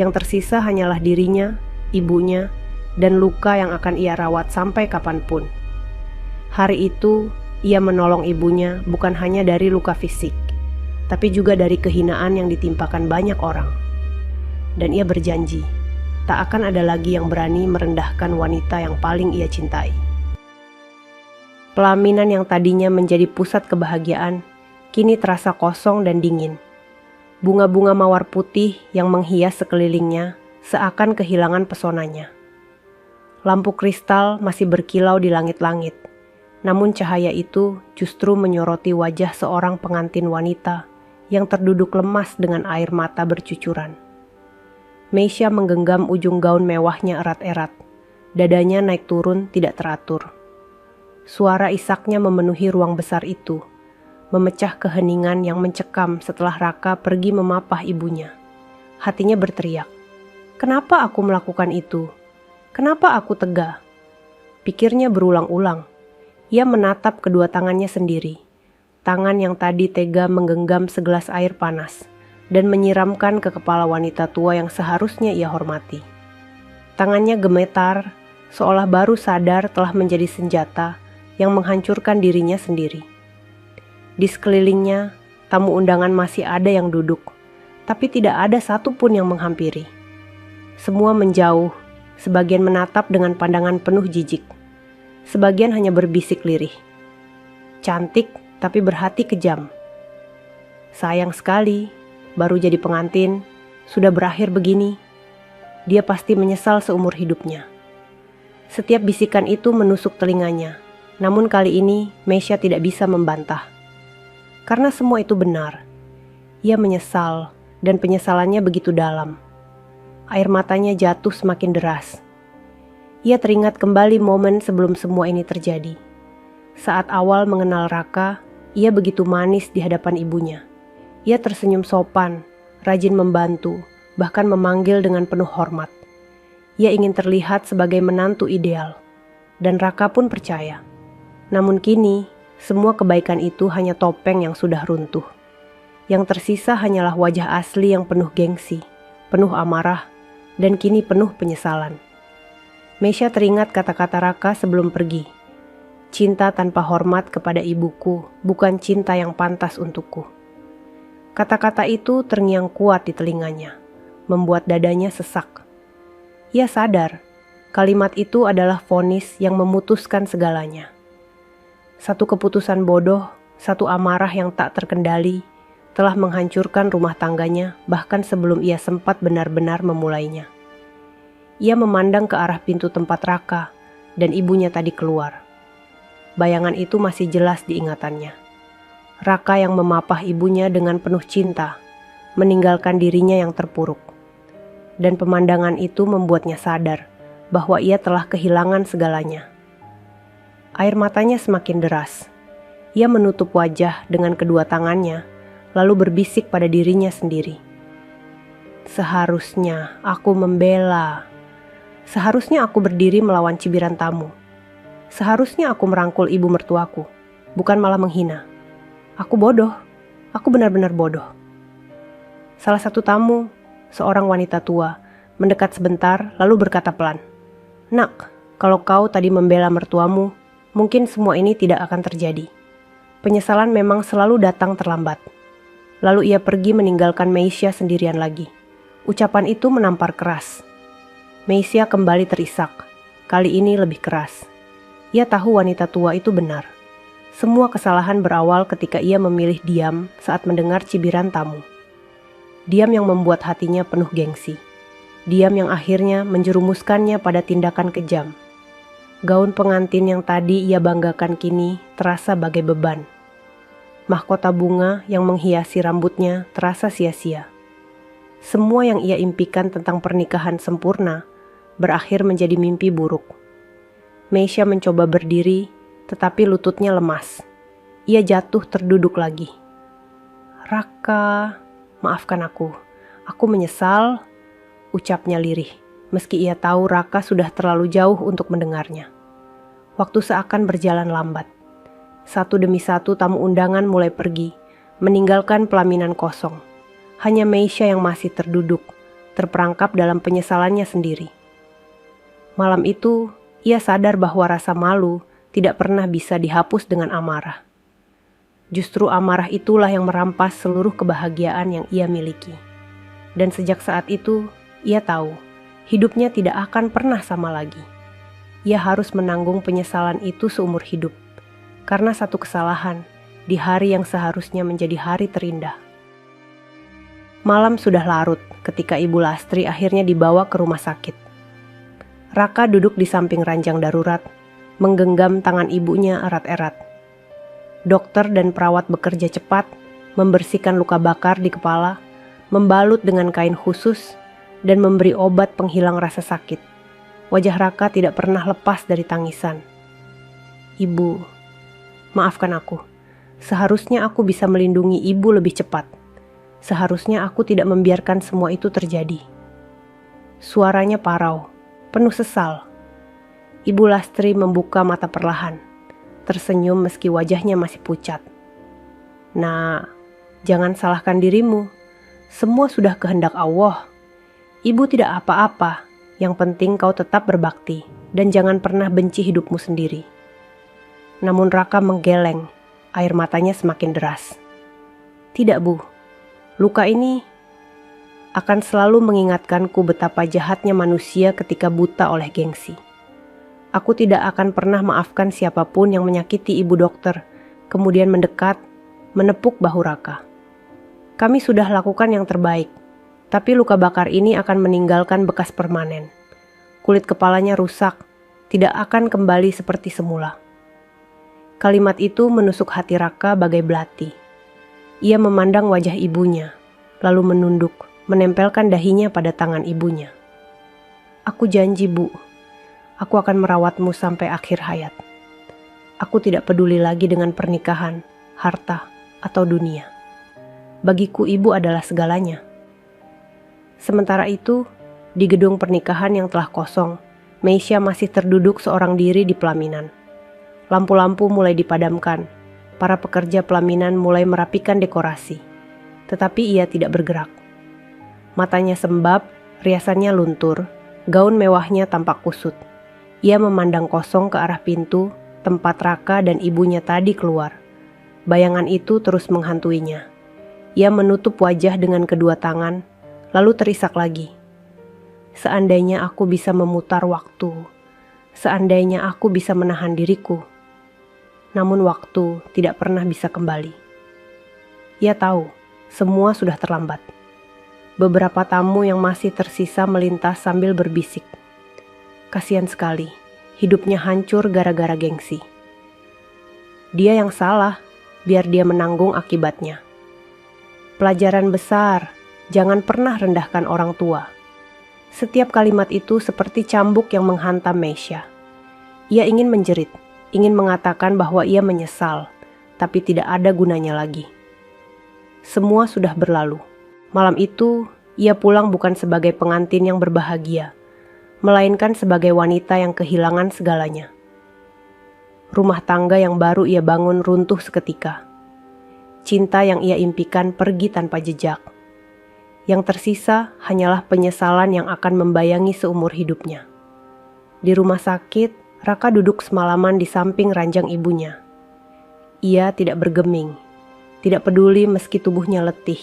Yang tersisa hanyalah dirinya, ibunya, dan luka yang akan ia rawat sampai kapanpun. Hari itu, ia menolong ibunya bukan hanya dari luka fisik, tapi juga dari kehinaan yang ditimpakan banyak orang. Dan ia berjanji, tak akan ada lagi yang berani merendahkan wanita yang paling ia cintai. Pelaminan yang tadinya menjadi pusat kebahagiaan, kini terasa kosong dan dingin. Bunga-bunga mawar putih yang menghias sekelilingnya seakan kehilangan pesonanya. Lampu kristal masih berkilau di langit-langit, namun cahaya itu justru menyoroti wajah seorang pengantin wanita yang terduduk lemas dengan air mata bercucuran. Meisha menggenggam ujung gaun mewahnya erat-erat. Dadanya naik turun tidak teratur. Suara isaknya memenuhi ruang besar itu, memecah keheningan yang mencekam setelah Raka pergi memapah ibunya. Hatinya berteriak, "Kenapa aku melakukan itu? Kenapa aku tega?" Pikirnya berulang-ulang. Ia menatap kedua tangannya sendiri. Tangan yang tadi tega menggenggam segelas air panas dan menyiramkan ke kepala wanita tua yang seharusnya ia hormati. Tangannya gemetar, seolah baru sadar telah menjadi senjata yang menghancurkan dirinya sendiri. Di sekelilingnya, tamu undangan masih ada yang duduk, tapi tidak ada satupun yang menghampiri. Semua menjauh, sebagian menatap dengan pandangan penuh jijik. Sebagian hanya berbisik lirih. Cantik, tapi berhati kejam. Sayang sekali, baru jadi pengantin, sudah berakhir begini. Dia pasti menyesal seumur hidupnya. Setiap bisikan itu menusuk telinganya, namun kali ini Meisha tidak bisa membantah. Karena semua itu benar. Ia menyesal, dan penyesalannya begitu dalam. Air matanya jatuh semakin deras. Ia teringat kembali momen sebelum semua ini terjadi. Saat awal mengenal Raka, ia begitu manis di hadapan ibunya. Ia tersenyum sopan, rajin membantu, bahkan memanggil dengan penuh hormat. Ia ingin terlihat sebagai menantu ideal, dan Raka pun percaya. Namun kini, semua kebaikan itu hanya topeng yang sudah runtuh. Yang tersisa hanyalah wajah asli yang penuh gengsi, penuh amarah, dan kini penuh penyesalan. Meisha teringat kata-kata Raka sebelum pergi. "Cinta tanpa hormat kepada ibuku bukan cinta yang pantas untukku." Kata-kata itu terngiang kuat di telinganya, membuat dadanya sesak. Ia sadar, kalimat itu adalah vonis yang memutuskan segalanya. Satu keputusan bodoh, satu amarah yang tak terkendali, telah menghancurkan rumah tangganya bahkan sebelum ia sempat benar-benar memulainya. Ia memandang ke arah pintu tempat Raka dan ibunya tadi keluar. Bayangan itu masih jelas di ingatannya. Raka yang memapah ibunya dengan penuh cinta, meninggalkan dirinya yang terpuruk. Dan pemandangan itu membuatnya sadar bahwa ia telah kehilangan segalanya. Air matanya semakin deras. Ia menutup wajah dengan kedua tangannya, lalu berbisik pada dirinya sendiri. "Seharusnya aku membela. Seharusnya aku berdiri melawan cibiran tamu. Seharusnya aku merangkul ibu mertuaku, bukan malah menghina. Aku bodoh, aku benar-benar bodoh." Salah satu tamu, seorang wanita tua, mendekat sebentar lalu berkata pelan, "Nak, kalau kau tadi membela mertuamu, mungkin semua ini tidak akan terjadi. Penyesalan memang selalu datang terlambat." Lalu ia pergi meninggalkan Meisha sendirian lagi. Ucapan itu menampar keras. Meisha kembali terisak, kali ini lebih keras. Ia tahu wanita tua itu benar. Semua kesalahan berawal ketika ia memilih diam saat mendengar cibiran tamu. Diam yang membuat hatinya penuh gengsi. Diam yang akhirnya menjerumuskannya pada tindakan kejam. Gaun pengantin yang tadi ia banggakan kini terasa bagai beban. Mahkota bunga yang menghiasi rambutnya terasa sia-sia. Semua yang ia impikan tentang pernikahan sempurna berakhir menjadi mimpi buruk. Meisha mencoba berdiri, tetapi lututnya lemas. Ia jatuh terduduk lagi. "Raka, maafkan aku. Aku menyesal," ucapnya lirih, meski ia tahu Raka sudah terlalu jauh untuk mendengarnya. Waktu seakan berjalan lambat. Satu demi satu tamu undangan mulai pergi, meninggalkan pelaminan kosong. Hanya Meisha yang masih terduduk, terperangkap dalam penyesalannya sendiri. Malam itu, ia sadar bahwa rasa malu tidak pernah bisa dihapus dengan amarah. Justru amarah itulah yang merampas seluruh kebahagiaan yang ia miliki. Dan sejak saat itu, ia tahu hidupnya tidak akan pernah sama lagi. Ia harus menanggung penyesalan itu seumur hidup, karena satu kesalahan di hari yang seharusnya menjadi hari terindah. Malam sudah larut ketika Ibu Lastri akhirnya dibawa ke rumah sakit. Raka duduk di samping ranjang darurat, menggenggam tangan ibunya erat-erat. Dokter dan perawat bekerja cepat, membersihkan luka bakar di kepala, membalut dengan kain khusus, dan memberi obat penghilang rasa sakit. Wajah Raka tidak pernah lepas dari tangisan. "Ibu, maafkan aku. Seharusnya aku bisa melindungi ibu lebih cepat. Seharusnya aku tidak membiarkan semua itu terjadi." Suaranya parau, penuh sesal. Ibu Lastri membuka mata perlahan, tersenyum meski wajahnya masih pucat. "Nah, jangan salahkan dirimu. Semua sudah kehendak Allah. Ibu tidak apa-apa. Yang penting kau tetap berbakti dan jangan pernah benci hidupmu sendiri." Namun Raka menggeleng, air matanya semakin deras. "Tidak, Bu. Luka ini akan selalu mengingatkanku betapa jahatnya manusia ketika buta oleh gengsi. Aku tidak akan pernah maafkan siapapun yang menyakiti ibu dokter, kemudian mendekat, menepuk bahu Raka. Kami sudah lakukan yang terbaik, tapi luka bakar ini akan meninggalkan bekas permanen. Kulit kepalanya rusak, tidak akan kembali seperti semula." Kalimat itu menusuk hati Raka bagai belati. Ia memandang wajah ibunya, lalu menunduk, menempelkan dahinya pada tangan ibunya. "Aku janji, Bu. Aku akan merawatmu sampai akhir hayat. Aku tidak peduli lagi dengan pernikahan, harta, atau dunia. Bagiku ibu adalah segalanya." Sementara itu, di gedung pernikahan yang telah kosong, Meisha masih terduduk seorang diri di pelaminan. Lampu-lampu mulai dipadamkan. Para pekerja pelaminan mulai merapikan dekorasi. Tetapi ia tidak bergerak. Matanya sembab, riasannya luntur, gaun mewahnya tampak kusut. Ia memandang kosong ke arah pintu, tempat Raka dan ibunya tadi keluar. Bayangan itu terus menghantuinya. Ia menutup wajah dengan kedua tangan, lalu terisak lagi. "Seandainya aku bisa memutar waktu, seandainya aku bisa menahan diriku." Namun waktu tidak pernah bisa kembali. Ia tahu, semua sudah terlambat. Beberapa tamu yang masih tersisa melintas sambil berbisik. Kasihan sekali, hidupnya hancur gara-gara gengsi. Dia yang salah, biar dia menanggung akibatnya. Pelajaran besar, jangan pernah rendahkan orang tua. Setiap kalimat itu seperti cambuk yang menghantam Meisha. Ia ingin menjerit, ingin mengatakan bahwa ia menyesal, tapi tidak ada gunanya lagi. Semua sudah berlalu. Malam itu, ia pulang bukan sebagai pengantin yang berbahagia, melainkan sebagai wanita yang kehilangan segalanya. Rumah tangga yang baru ia bangun runtuh seketika. Cinta yang ia impikan pergi tanpa jejak. Yang tersisa hanyalah penyesalan yang akan membayangi seumur hidupnya. Di rumah sakit, Raka duduk semalaman di samping ranjang ibunya. Ia tidak bergeming, tidak peduli meski tubuhnya letih.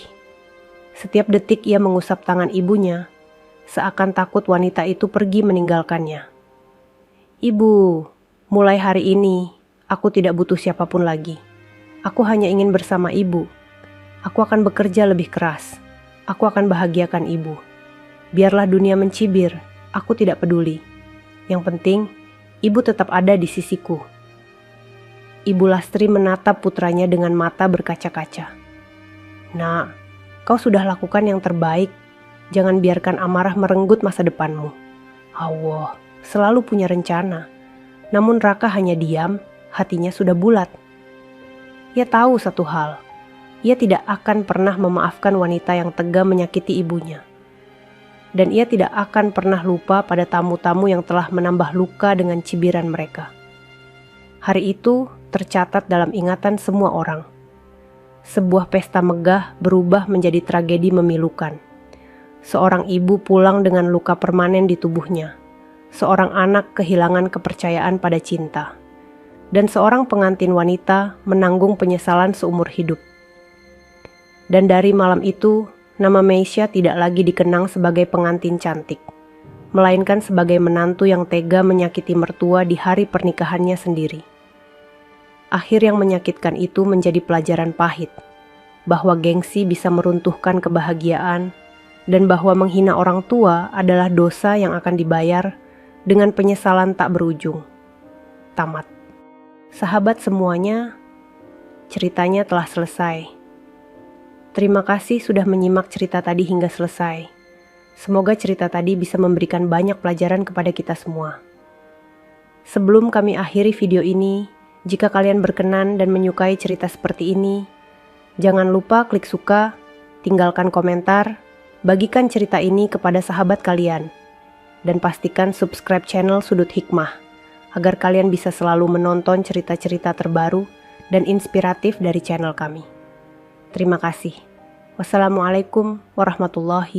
Setiap detik ia mengusap tangan ibunya, seakan takut wanita itu pergi meninggalkannya. "Ibu, mulai hari ini, aku tidak butuh siapapun lagi. Aku hanya ingin bersama ibu. Aku akan bekerja lebih keras. Aku akan bahagiakan ibu. Biarlah dunia mencibir, aku tidak peduli. Yang penting, ibu tetap ada di sisiku." Ibu Lastri menatap putranya dengan mata berkaca-kaca. "Nak, kau sudah lakukan yang terbaik. Jangan biarkan amarah merenggut masa depanmu. Allah selalu punya rencana. Namun Raka hanya diam, hatinya sudah bulat. Ia tahu satu hal, ia tidak akan pernah memaafkan wanita yang tega menyakiti ibunya. Dan ia tidak akan pernah lupa pada tamu-tamu yang telah menambah luka dengan cibiran mereka. Hari itu tercatat dalam ingatan semua orang. Sebuah pesta megah berubah menjadi tragedi memilukan. Seorang ibu pulang dengan luka permanen di tubuhnya. Seorang anak kehilangan kepercayaan pada cinta. Dan seorang pengantin wanita menanggung penyesalan seumur hidup. Dan dari malam itu, nama Meisha tidak lagi dikenang sebagai pengantin cantik, melainkan sebagai menantu yang tega menyakiti mertua di hari pernikahannya sendiri. Akhir yang menyakitkan itu menjadi pelajaran pahit, bahwa gengsi bisa meruntuhkan kebahagiaan, dan bahwa menghina orang tua adalah dosa yang akan dibayar dengan penyesalan tak berujung. Tamat. Sahabat semuanya, ceritanya telah selesai. Terima kasih sudah menyimak cerita tadi hingga selesai. Semoga cerita tadi bisa memberikan banyak pelajaran kepada kita semua. Sebelum kami akhiri video ini, jika kalian berkenan dan menyukai cerita seperti ini, jangan lupa klik suka, tinggalkan komentar, bagikan cerita ini kepada sahabat kalian, dan pastikan subscribe channel Sudut Hikmah, agar kalian bisa selalu menonton cerita-cerita terbaru dan inspiratif dari channel kami. Terima kasih. Wassalamualaikum warahmatullahi